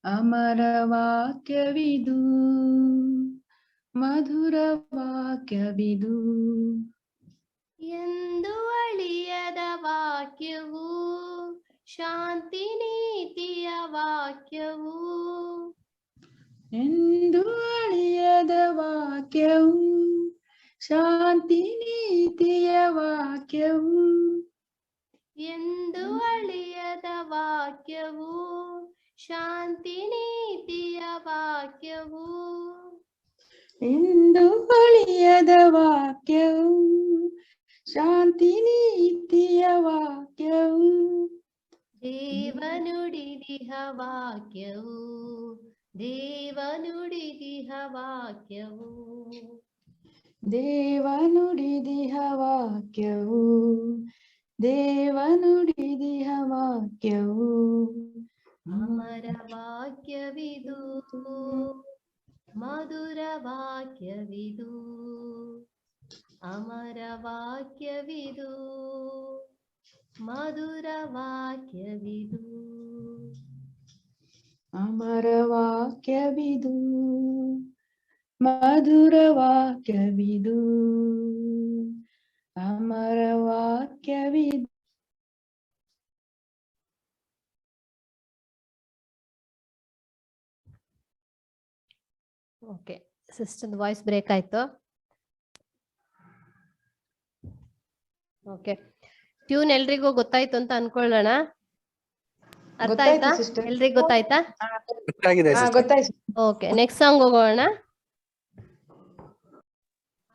ಅಮರ ವಾಕ್ಯವಿದು ಮಧುರ ವಾಕ್ಯವಿದು ಎಂದು ಅಳಿಯದ ವಾಕ್ಯವು ಶಾಂತಿ ನೀತಿಯ ವಾಕ್ಯವು ಎಂದು ಅಳಿಯದ ವಾಕ್ಯವು ಶಾಂತಿ ನೀತಿಯ ವಾಕ್ಯವು ಎಂದು ಅಳಿಯದ ವಾಕ್ಯವು ಶಾಂತಿ ನೀತಿಯ ವಾಕ್ಯವು ಎಂದು ಅಳಿಯದ ವಾಕ್ಯವು ಶಾಂತಿ ನೀತಿಯ ವಾಕ್ಯವು ದೇವನುಡಿದಿಹ ವಾಕ್ಯವು ದೇವನುಡಿದಿಹ ವಾಕ್ಯವು ದೇವನುಡಿದಿಹ ವಾಕ್ಯವು ದೇವನುಡಿದಿಹ ವಾಕ್ಯವು ಅಮರ ವಾಕ್ಯವಿದು ಮಧುರ ವಾಕ್ಯವಿದು ಅಮರ ವಾಕ್ಯವಿದು ಮಧುರ ವಾಕ್ಯವಿದು ಅಮರ ವಾಕ್ಯವಿದು ಮಧುರ ವಾಕ್ಯವಿದು ಅಮರ ವಾಕ್ಯವಿದು. ಓಕೆ, ಸಿಸ್ಟರ್ ವಾಯ್ಸ್ ಬ್ರೇಕ್ ಆಯ್ತು. ಓಕೆ, ಟ್ಯೂನ್ ಎಲ್ರಿಗೂ ಗೊತ್ತಾಯ್ತು ಅಂತ ಅನ್ಕೊಳ್ಳೋಣ. ಅರ್ಥ ಗೊತ್ತಾಯ್ತು ಆಯ್ತಾ? sister. ಎಲ್ರಿಗೂ ಗೊತ್ತಾಯ್ತಾ? ಗೊತ್ತಾಗಿದೆ ಹಾ sister. ಗೊತ್ತಾಯ್ತು. ಓಕೆ, ನೆಕ್ಸ್ಟ್ ಸಾಂಗ್ ಹೋಗೋಣ.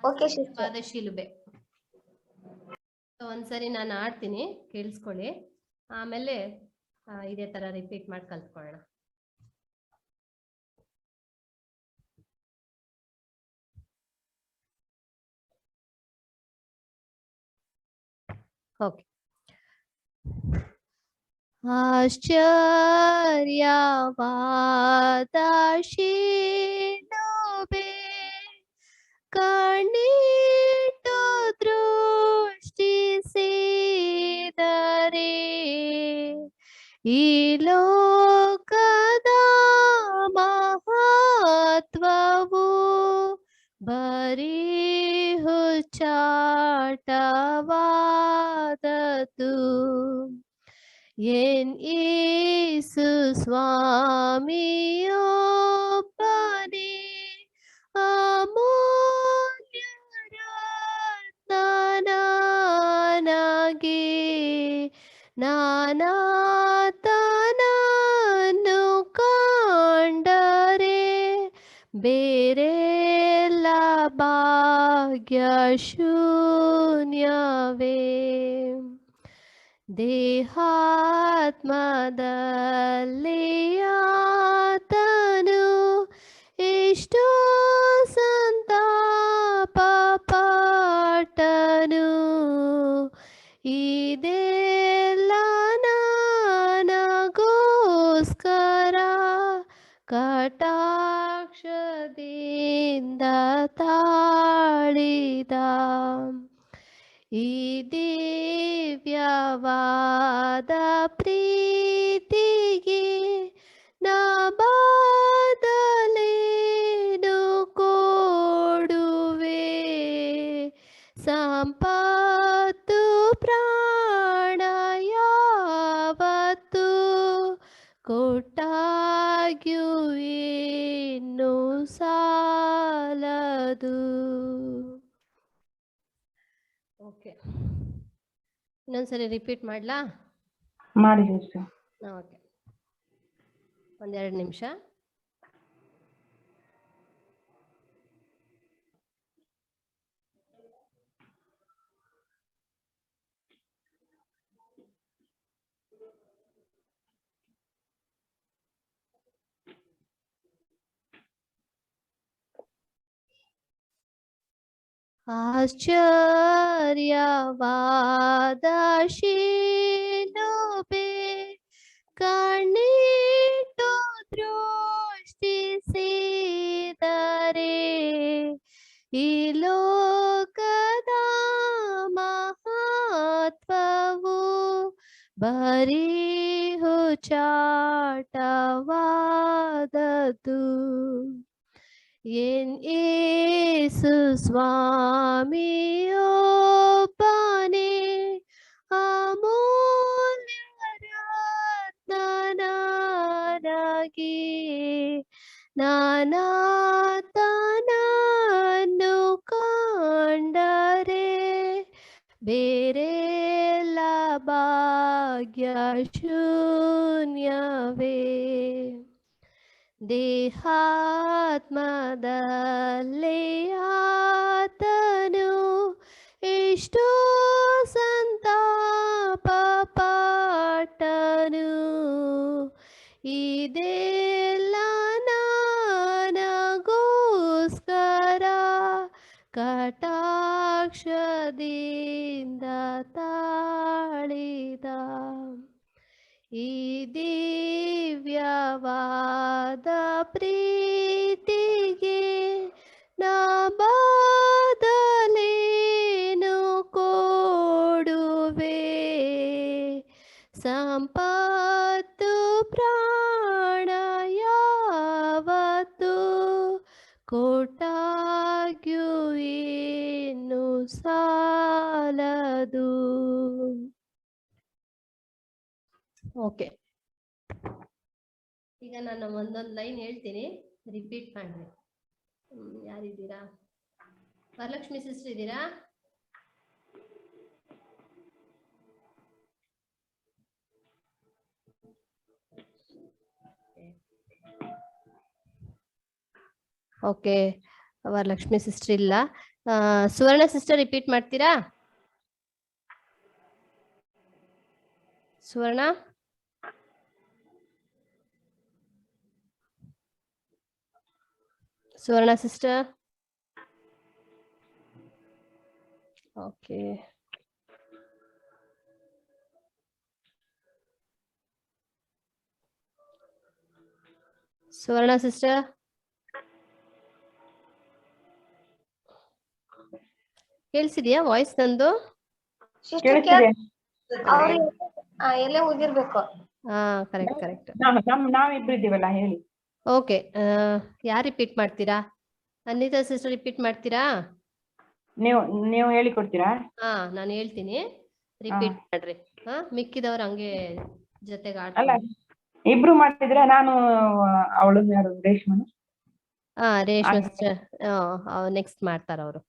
Okay sister. ಪಾದಶಿಲುಬೆ. ಒಂದ್ಸರಿ ನಾನು ಆಡ್ತೀನಿ, ಕೇಳಿಸ್ಕೊಳ್ಳಿ. ಆಮೇಲೆ ಇದೇ ತರ ರಿಪೀಟ್ ಮಾಡಿ ಕಲ್ತ್ಕೊಳ್ಳೋಣ. ಓಕೆ. ಆಶ್ಚರ್ಯವಾದ ಶಿಲುಬೆ ಕಣ್ಣಿಟ್ಟು ದೃಷ್ಟಿಸಿದರೆ ಈ ಲೋಕದ ಮಹತ್ವವು ಬರೀ ಹುಚ್ಚಾಟವಾದದ್ದು. ಎನ್ ಯೇಸು ಸ್ವಾಮಿಯೊಬ್ಬನೇ ಅಮೂಲ್ಯ ರತ್ನನಾಗಿ ನಾನಾತನನ್ನು ಕಂಡರೆ ಬೇರೆಲ್ಲ ಭಾಗ್ಯ ಶೂನ್ಯವೇ. ದೇಹಾತ್ಮದಲ್ಲಿ ಆತನು ಎಷ್ಟೋ ಸಂತಾಪ ಪಟ್ಟನು. ಇದೆಲ್ಲ ನನಗೋಸ್ಕರ ಕಟಾಕ್ಷದಿಂದ ತಾಳಿದ. ಈ ದಿವ್ಯವಾದ ಪ್ರೀತಿಗೆ ನಾ ಬದಲೇನು ಕೊಡುವೆ. ಸಂಪತ್ತು ಪ್ರಾಣ ಯಾವತ್ತು ಕೊಟ್ಟಾಗ್ಯೂ ಇನ್ನು ಸಾಲದು. ಓಕೆ, ಇನ್ನೊಂದ್ಸರಿ ರಿಪೀಟ್ ಮಾಡ್ಲಾ? ಮಾಡಿ sister. ಓಕೆ, ಒಂದೆರಡು ನಿಮಿಷ. ಆಶ್ಚರ್ಯವಾದ ಶಿಲುಬೆ ಕಣ್ಣಿಟ್ಟು ದೃಷ್ಟಿಸಿದರೆ ಈ ಲೋಕದ ಮಹತ್ವವು ಬರೀ ಹುಚ್ಚಾಟವಾದದ್ದು. ಎನ್ ಯೇಸು ಸ್ವಾಮಿಯೊಬ್ಬನೇ ಅಮೂಲ್ಯ ರತ್ನನಾಗಿ ನಾನಾತನನ್ನು ಕಂಡರೆ ಬೇರೆಲ್ಲ ಭಾಗ್ಯ ಶೂನ್ಯವೇ. ದೇಹಾತ್ಮದಲ್ಲಿ ಆತನು ಎಷ್ಟೋ ಸಂತಾಪ ಪಟ್ಟನು. ಇದೆಲ್ಲ ನನಗೋಸ್ಕರ ಕಟಾಕ್ಷದಿಂದ ತಾಳಿದ. ಈ ದಿವ್ಯವಾದ ಪ್ರೀತಿಗೆ ಸಂಪತ್ತು ಪ್ರಾಣ ಯಾವತ್ತು ಕೊಟ್ಟಾಗ್ಯೂ ಏನು ಸಾಲದು. ಓಕೆ, ಈಗ ನಾನು ಒಂದೊಂದು ಲೈನ್ ಹೇಳ್ತೀನಿ, ರಿಪೀಟ್ ಮಾಡ್ರಿ. ಯಾರಿದ್ದೀರಾ? ವರಲಕ್ಷ್ಮಿ ಸಿಸ್ಟರ್ ಇದ್ದೀರಾ? ಓಕೆ, ವರಲಕ್ಷ್ಮಿ ಸಿಸ್ಟರ್ ಇಲ್ಲ. ಸುವರ್ಣ ಸಿಸ್ಟರ್ ರಿಪೀಟ್ ಮಾಡ್ತೀರಾ? ಸುವರ್ಣ, ಸುವರ್ಣ ಸಿಸ್ಟರ್. ಓಕೆ, ಸುವರ್ಣ ಸಿಸ್ಟರ್ ಕೇಳಿಸಿದ್ಯಾ ವಾಯ್ಸ್ ನಂದು? ಸಿಸ್ಟರ್ ಕೇಳಿಸ್ತಿದೆ. ಅವ್ರು ಎಲ್ಲೇ ಹೋಗಿರ್ಬೇಕು. ಹಾ, ಕರೆಕ್ಟ್ ಕರೆಕ್ಟ್. ನಾವಿಬ್ರು ಇದ್ದೀವಲ್ಲ, ಹೇಳಿ. ಓಕೆ, ಯಾರು ರಿಪೀಟ್ ಮಾಡ್ತೀರಾ? ಅನಿತಾ ಸಿಸ್ಟರ್ ರಿಪೀಟ್ ಮಾಡ್ತೀರಾ? ನೀವು ಹೇಳಿಕೊಡ್ತೀರಾ? ಹಾ, ನಾನು ಹೇಳ್ತೀನಿ, ರಿಪೀಟ್ ಮಾಡ್ರಿ. ಹಾ, ಮಿಕ್ಕಿದವ್ರು ಹಂಗೆ ಜೊತೆಗೆ ಅಲ್ಲ, ಆಡ್ತಾರೆ. ಇಬ್ರು ಮಾಡ್ತಿದ್ರೆ ನಾನು ಅವಳು ಯಾರು ರೇಷ್ಮನು. ಹಾ, ರೇಷ್ಮಾ ಸಿಸ್ಟರ್ ನೆಕ್ಸ್ಟ್ ಮಾಡ್ತಾರ ಅವರು.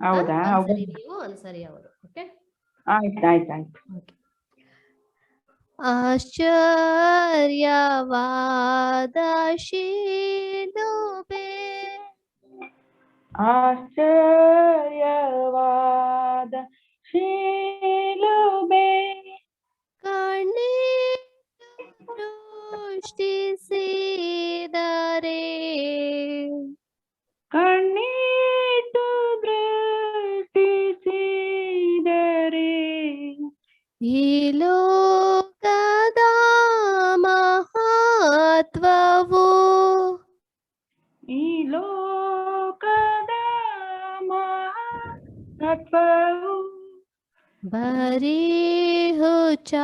ಹೌದಾ? ಒಂದ್ಸರಿ ನೀವು ಒಂದ್ಸರಿ ಅವರು. ಓಕೆ, ಆಯ್ತು. ಆಶ್ಚರ್ಯವಾದ ಶಿಲುಬೆ, ಆಶ್ಚರ್ಯವಾದ ಶಿಲುಬೆ, ಕಣ್ಣೀರು ದೃಷ್ಟಿಸಿದರೆ, ಕಣ್ಣೀರು ದೃಷ್ಟಿಸಿದರೆ, ಈ ಲೋಕದ ಮಹತ್ವವು, ಈ ಲೋಕದ ಮಹತ್ವವು ಬರೀ ಹುಚ್ಚಾಟವಾದದ್ದು,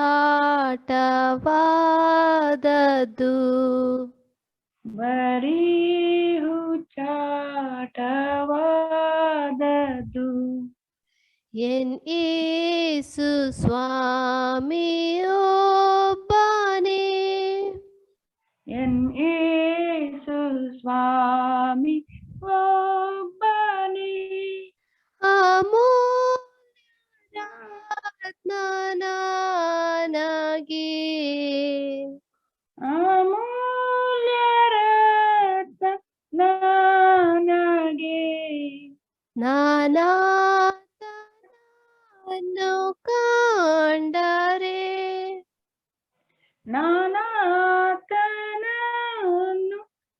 ಬರೀ ಹುಚ್ಚಾಟವಾದದ್ದು. ಎನ್ ಯೇಸು ಸ್ವಾಮಿಯೊಬ್ಬನೇ, ಎನ್ ಯೇಸು ಸ್ವಾಮಿ ಒಬ್ಬನೇ, ಅಮೂಲ್ಯ ರತ್ನ ನನಗೆ, ಅಮೂಲ್ಯ ರತ್ನ ನನಗೆ, ನಾನಾತನನ್ನು ಕಂಡರೆ, ನಾನಾತನನ್ನು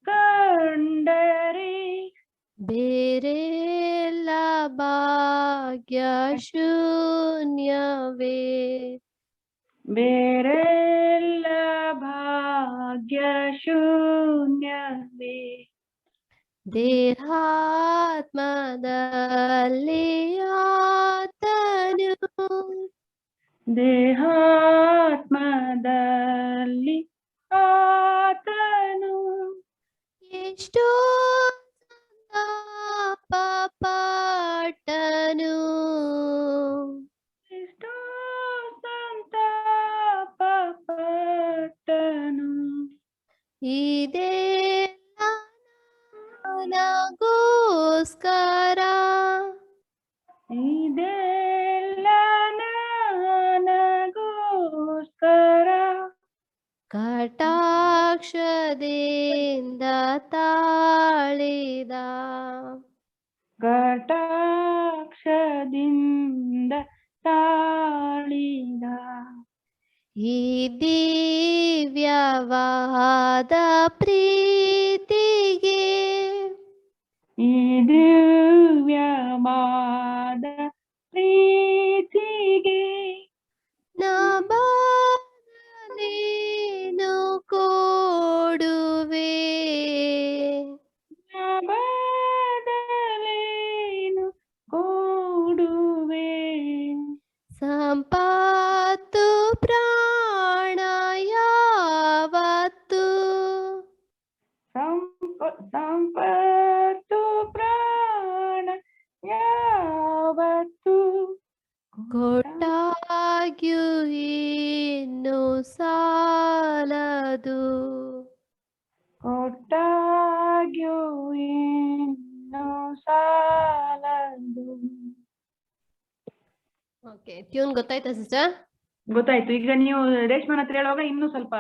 ಕಂಡರೆ, ಬೇರೆಲ್ಲ ಭಾಗ್ಯ ಶೂನ್ಯವೇ, ಬೇರೆಲ್ಲ ಭಾಗ್ಯ ಶೂನ್ಯವೇ, ದೇಹಾತ್ಮದಲ್ಲಿ ಆತನು, ದೇಹಾತ್ಮದಲ್ಲಿ ಆತನು ಎಷ್ಟೋ ಪಾಪಪಟ್ಟನು, ಎಷ್ಟೋ ಸಂತಾಪಪಟ್ಟನು, ಇದೆಲ್ಲ ನನಗೋಸ್ಕರ, ಇದೆಲ್ಲ ನನಗೋಸ್ಕರ, ಕಟಾಕ್ಷದಿಂದ ತಾಳಿದ, ಕಟಾಕ್ಷದಿಂದ ತಾಳಿದ, ಈ ದಿವ್ಯವಾದ ಪ್ರೀತಿಗೆ, ಈ ದಿವ್ಯವಾದ ಪ್ರೀತಿಗೆ, ನಾ ಬದಲೇನು ಕೊಡುವೆ, ಬದಲೇನು ಕೊಡುವೆ, ಸಂಪಾದನೆ ಇನ್ನು ಸಾಲದು. ಕೊಟ್ಟಾಗ್ಯೂ ಇನ್ನು ಸಾಲದು. ಓಕೆ, ಟ್ಯೂನ್ ಗೊತ್ತಾಯ್ತಾ ಸಿಸ್ಟರ್? ಗೊತ್ತಾಯ್ತು. ಈಗ ನೀವು ರೇಷ್ಮನ್ ಹತ್ರ ಹೇಳುವಾಗ ಇನ್ನೂ ಸ್ವಲ್ಪ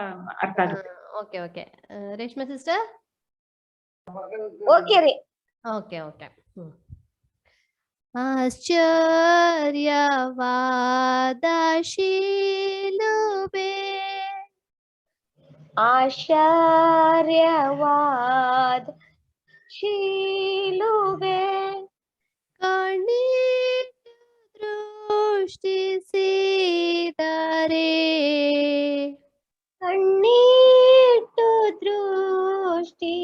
ಅರ್ಥ ಆಗುತ್ತೆ. Okay okay. Reshma sister? Okay ರೀ. Okay okay. ಆಶ್ಚರ್ಯವಾದ ಶಿಲುಬೆ, ಆಶ್ಚರ್ಯವಾದ ಶಿಲುಬೆ, ಕಣ್ಣಿಟ್ಟು ದೃಷ್ಟಿಸಿದರೆ, ಕಣ್ಣಿಟ್ಟು ದೃಷ್ಟಿಸಿದರೆ,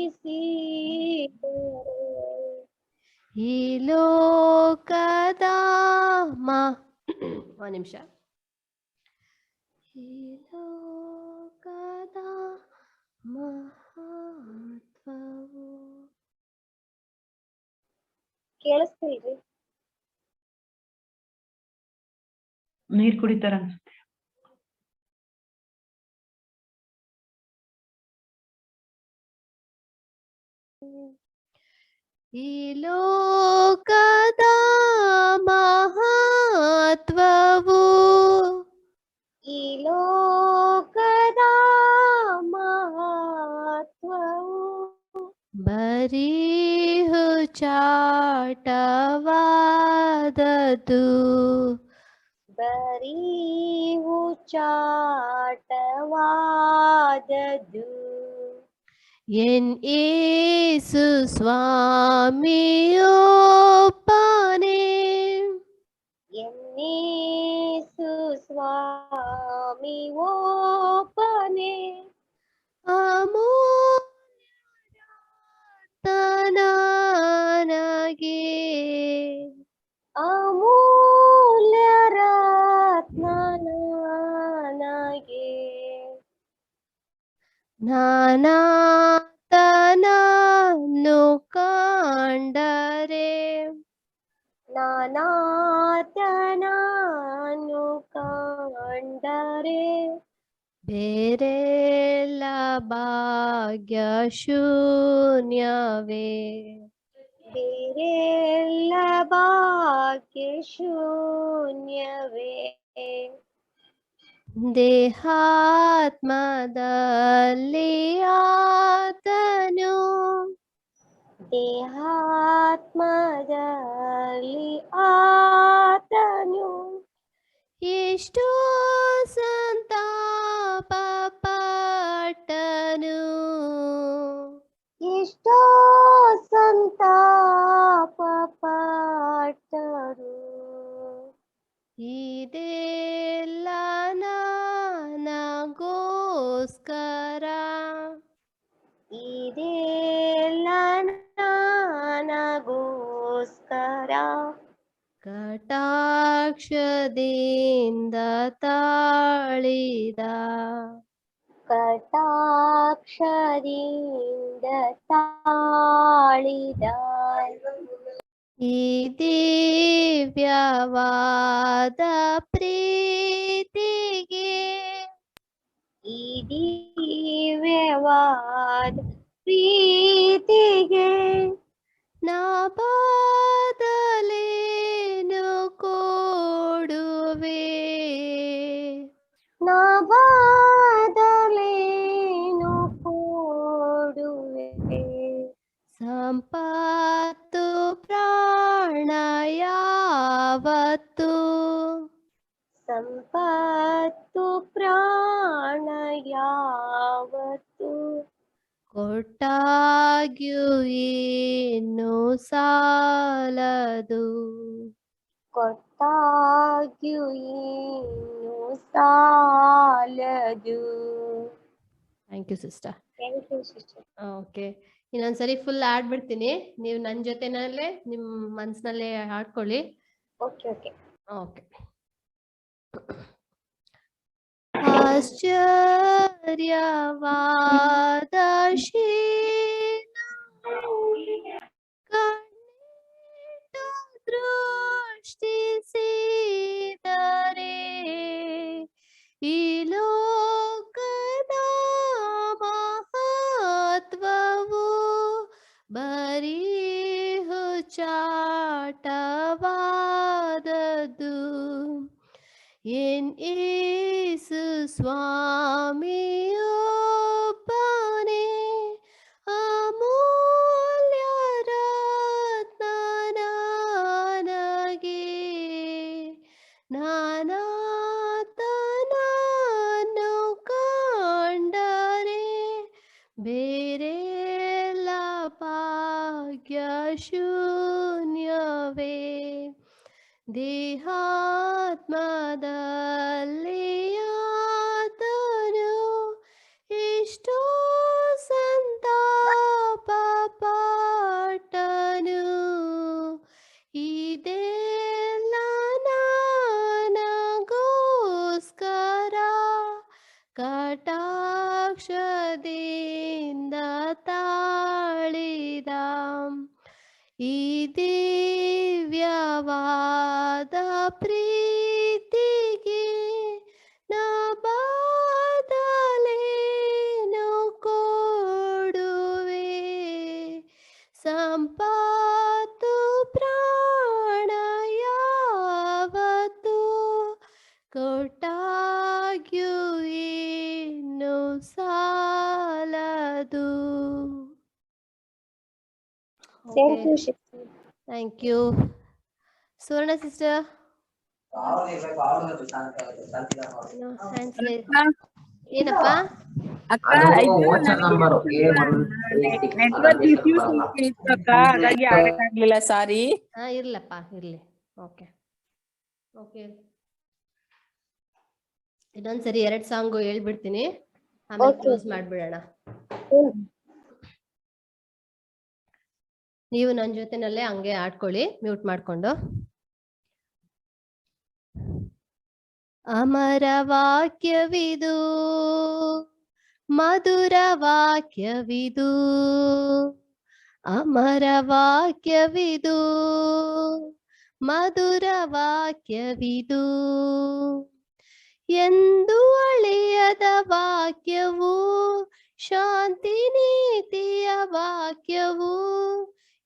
ಈ ಲೋಕದ ಒಂದು ನಿಮಿಷ. ಈ ಲೋಕದ ಮಹತ್ವವು. ಕೇಳಿಸ್ತಿಲ್ರಿ? ನೀರ್ ಕುಡಿತಾರ ಅನ್ಸುತ್ತೆ. ಈ ಲೋಕದ ಮಹತ್ವವು, ಈ ಲೋಕದ ಮಹತ್ವವು ಬರೀ ಹುಚ್ಚಾಟವಾದದ್ದು, ಬರೀ ಹುಚ್ಚಾಟವಾದದ್ದು. ಎನ್ ಯೇಸು ಸ್ವಾಮಿಯೊಬ್ಬನೇ, ಎನ್ನೇಸು ಸ್ವಾಮಿ ಒಬ್ಬನೇ, ಅಮೂಲ್ಯನಾಗಿ, ಅಮೂಲ್ಯ ರತ್ನನಾಗೆ, ನಾನಾತನನ್ನು ಕಂಡರೆ, ನಾನಾತನನು ಕಂಡರೆ, ಬೇರೆಲ್ಲ ಭಾಗ್ಯ ಶೂನ್ಯವೇ, ಬೇರೆಲ್ಲ ಭಾಗ್ಯ ಶೂನ್ಯವೇ. ದೇಹಾತ್ಮದಲ್ಲಿ ಆತನು, ದೇಹಾತ್ಮದಲ್ಲಿ ಆತನು ಎಷ್ಟೋ ಸಂತಾಪ ಪಟ್ಟನು, ಎಷ್ಟೋ ಸಂತಾಪ ಪಟ್ಟರು. ಇದೆಲ್ಲ ನನಗೋಸ್ಕರ, ಇದೆಲ್ಲ ನನಗೋಸ್ಕರ, ಕಟಾಕ್ಷದಿಂದ ತಾಳಿದ, ಕಟಾಕ್ಷದಿಂದ ತಾಳಿದ, ಈ ದಿವ್ಯವಾದ ಪ್ರೀತಿಗೆ, ಈ ದಿವ್ಯವಾದ ಪ್ರೀತಿಗೆ, ನಾ ಬದಲೇನು ಕೊಡುವೆ, ನಾ ಬದಲೇನು ಕೊಡುವೆ, ಸಂಪತ್ತು ಪ್ರಾಣ ಯಾವತ್ತು, ಸಂಪತ್ತು ಪ್ರಾಣ ಯಾವತ್ತು, ಕೊಟ್ಟಾಗ್ಯೂ ಇನ್ನು ಸಾಲದು, ಕೊಟ್ಟಾಗ್ಯೂ ಇನ್ನು ಸಾಲದು. Thank you sister. Thank you sister. Okay, ಇನ್ನೊಂದ್ಸರಿ ಫುಲ್ ಆಡ್ಬಿಡ್ತೀನಿ, ನೀವು ನನ್ನ ಜೊತೆನಲ್ಲೇ ನಿಮ್ಮ ಮನ್ಸಿನಲ್ಲೇ ಹಾಡ್ಕೊಳ್ಳಿ. Okay okay. ಓಕೆ. ಆಶ್ಚರ್ಯವಾದ ಕಣ್ಣಿಟ್ಟು ದೃಷ್ಟಿಸಿದರೆ, ಯೇಸು ಸ್ವಾಮಿಯೊಬ್ಬನೇ ಅಮೂಲ್ಯ ರತ್ನ ನನಗೆ. ನಾನಾತನನ್ನು ಕಂಡರೆ ಬೇರೆಲ್ಲ ಭಾಗ್ಯ ಶೂನ್ಯವೇ. ದೇಹಾತ್ಮದಲ್ಲಿ ಆತನು ಎಷ್ಟೋ ಸಂತಾಪ ಪಟ್ಟನು. ಇದೆಲ್ಲ ನನಗೋಸ್ಕರ ಕಟಾಕ್ಷದಿಂದ ತಾಳಿದ. ಈ ದಿವ್ಯವಾದ ಪ್ರೀತಿಗೆ ನಾ ಬದಲೇನು ಕೊಡುವೆ. ಸಂಪತ್ತು ಪ್ರಾಣ ಯಾವತ್ತು ಕೊಟ್ಟಾಗ್ಯೂ ಇನ್ನು ಸಾಲದು. Thank you, sister. Thank you. Suvarna sister, ಏನಪ್ಪ? ಅಕ್ಕ ನೆಟ್ವರ್ಕ್ ಇಶ್ಯೂಸ್ ಇತ್ತು ಅಕ್ಕ, ಹಾಗಾಗಿ ಆಡಕ್ಕಾಗ್ಲಿಲ್ಲ, ಸಾರಿ. ಹಾ, ಇರ್ಲಪ್ಪ, ಇರ್ಲಿ. ಓಕೆ ಓಕೆ, ಇನ್ನೊಂದ್ಸರಿ 2 ಸಾಂಗು ಹೇಳ್ಬಿಡ್ತೀನಿ, ಆಮೇಲೆ Okay. ಕ್ಲೋಸ್ ಮಾಡ್ಬಿಡೋಣ. ಹ್ಮ್. ನೀವು ನನ್ನ ಜೊತೆನಲ್ಲೇ ಹಂಗೆ ಆಡ್ಕೊಳ್ಳಿ ಮ್ಯೂಟ್ ಮಾಡ್ಕೊಂಡು. ಅಮರ ವಾಕ್ಯವಿದು, ಮಧುರ ವಾಕ್ಯವಿದು, ಅಮರ ವಾಕ್ಯವಿದು, ಮಧುರ ವಾಕ್ಯವಿದು. ಎಂದು ಅಳಿಯದ ವಾಕ್ಯವು, ಶಾಂತಿ ನೀತಿಯ ವಾಕ್ಯವು.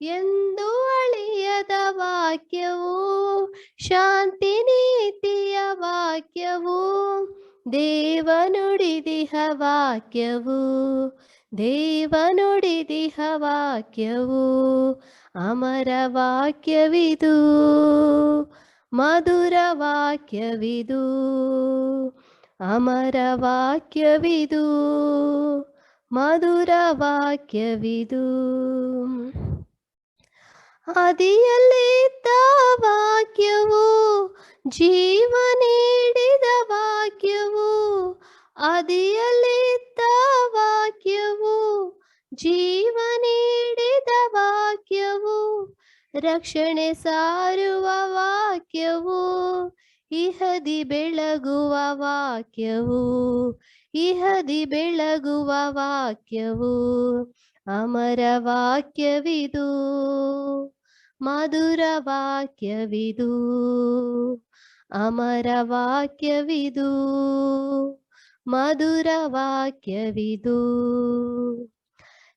ಎಂದು ಅಳಿಯದ ವಾಕ್ಯವು, ಶಾಂತಿ ನೀತಿಯ ವಾಕ್ಯವು. ದೇವ ನುಡಿದಿಹ ವಾಕ್ಯವು, ದೇವ ನುಡಿದಿಹ ವಾಕ್ಯವು. ಅಮರ ವಾಕ್ಯವಿದು, ಮಧುರ ವಾಕ್ಯವಿದು, ಅಮರ ವಾಕ್ಯವಿದು, ಮಧುರ ವಾಕ್ಯವಿದು. ಆದಿಯಲ್ಲಿದ್ದ ವಾಕ್ಯವು, ಜೀವ ನೀಡಿದ ವಾಕ್ಯವು. ಆದಿಯಲ್ಲಿದ್ದ ವಾಕ್ಯವು, ಜೀವ ನೀಡಿದ ವಾಕ್ಯವು. ರಕ್ಷಣೆ ಸಾರುವ ವಾಕ್ಯವು, ಇಹದಿ ಬೆಳಗುವ ವಾಕ್ಯವು, ಇಹದಿ ಬೆಳಗುವ ವಾಕ್ಯವು. ಅಮರ ವಾಕ್ಯವಿದು, ಮಧುರ ವಾಕ್ಯವಿದು, ಅಮರ ವಾಕ್ಯವಿದು, ಮಧುರ ವಾಕ್ಯವಿದು.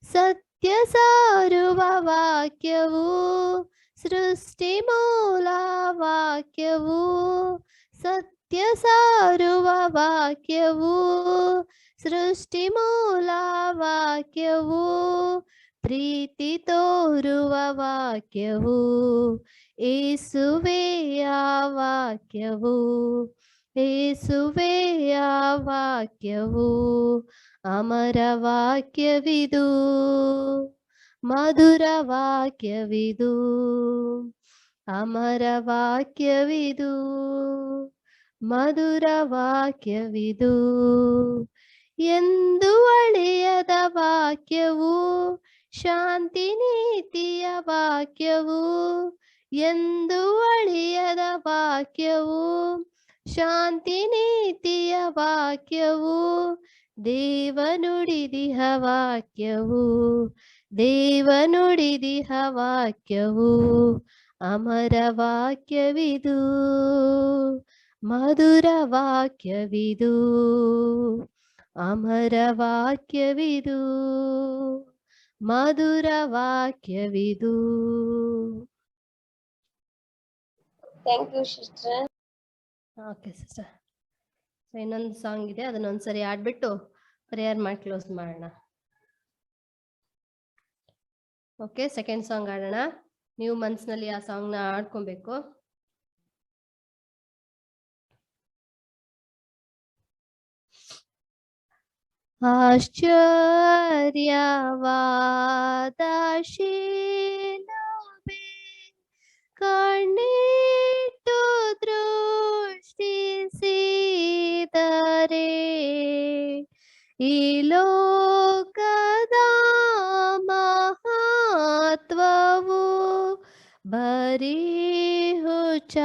ಸತ್ಯ ಸಾರುವ ವಾಕ್ಯವು, ಸೃಷ್ಟಿ ಮೂಲ ವಾಕ್ಯವು. ಸತ್ಯ ಸಾರುವ ವಾಕ್ಯವು, ಸೃಷ್ಟಿ ಮೂಲ ವಾಕ್ಯವು. ಪ್ರೀತಿ ತೋರುವ ವಾಕ್ಯವು, ಯೇಸುವೆಯ ವಾಕ್ಯವು, ಯೇಸುವೆಯ ವಾಕ್ಯವು. ಅಮರ ವಾಕ್ಯವಿದು, ಮಧುರ ವಾಕ್ಯವಿದು, ಅಮರ ವಾಕ್ಯವಿದು, ಮಧುರ ವಾಕ್ಯವಿದು. ಎಂದು ಅಳಿಯದ ವಾಕ್ಯವು, ಶಾಂತಿ ನೀತಿಯ ವಾಕ್ಯವು. ಎಂದು ಅಳಿಯದ ವಾಕ್ಯವು, ಶಾಂತಿ ನೀತಿಯ ವಾಕ್ಯವು. ದೇವ ನುಡಿದಿಹ ವಾಕ್ಯವು, ದೇವ ನುಡಿದಿಹ ವಾಕ್ಯವು. ಅಮರ ವಾಕ್ಯವಿದು, ಮಧುರ ವಾಕ್ಯವಿದು, ಅಮರ ವಾಕ್ಯವಿದು, ಮಧುರ ವಾಕ್ಯವಿದು. Thank you, sister. Okay sister. So ಇನ್ನೊಂದು ಸಾಂಗ್ ಇದೆ, ಅದನ್ನೊಂದ್ಸರಿ ಆಡ್ಬಿಟ್ಟು ಪ್ರೇಯರ್ ಮಾಡಿ ಕ್ಲೋಸ್ ಮಾಡೋಣ. ಓಕೆ, ಸೆಕೆಂಡ್ ಸಾಂಗ್ ಆಡೋಣ. ನೀವು ಮನ್ಸಿನಲ್ಲಿ ಆ ಸಾಂಗ್ನ ಆಡ್ಕೊಬೇಕು. ಆಶ್ಚರ್ಯವಾದ ಶಿಲುಬೆ ಕಣ್ಣಿಟ್ಟು ದೃಷ್ಟಿಸಿದರೆ ಈ ಲೋಕದ ಮಹತ್ವವು ಬರೀ ಹುಚ್ಚಾಟವಾದದು.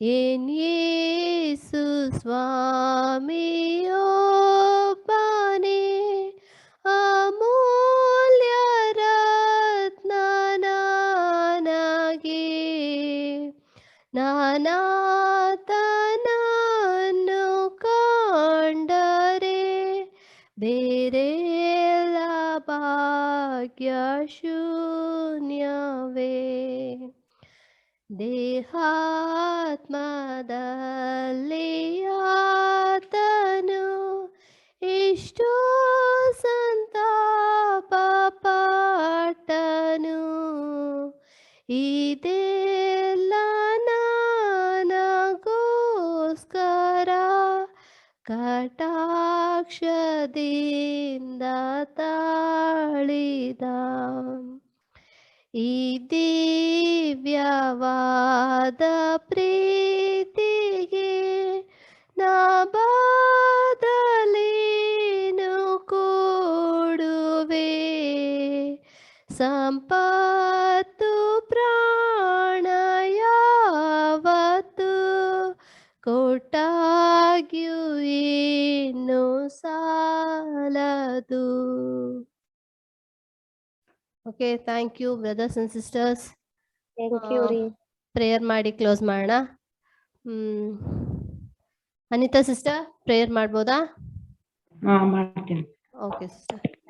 ಯೇಸು ಸ್ವಾಮಿಯೊಬ್ಬನೇ ಅಮೂಲ್ಯ ರತ್ನ ನನಗೆ, ನಾನಾತನನ್ನು ಕಂಡರೆ ಬೇರೆಲ್ಲ ಭಾಗ್ಯ ಶೂನ್ಯವೇ. ದೇಹಾತ್ಮದಲ್ಲಿ ಆತನು ಇಷ್ಟು ಸಂತಾಪ ಪಟ್ಟನು, ಇದೆಲ್ಲ ನನಗೋಸ್ಕರ ಕಟಾಕ್ಷದಿಂದ ತಾಳಿದ. ಈ ದಿವ್ಯವಾದ ಪ್ರೀತಿಗೆ ನಾ ಬದಲೇನು ಕೊಡುವೆ. ಸಂಪತ್ತು ಪ್ರಾಣ ಯಾವತ್ತು ಕೊಟ್ಟಾಗ್ಯೂ ಏನು ಸಾಲದು. Okay, thank you brothers and sisters. Thank you ರೀ. ಪ್ರೇಯರ್ ಮಾಡಿ ಕ್ಲೋಸ್ ಮಾಡೋಣ. ಅನಿತಾ ಸಿಸ್ಟರ್ ಪ್ರೇಯರ್ ಮಾಡ್ಬೋದಾ? ಮಾಡ್ತೀನಿ. Okay sister.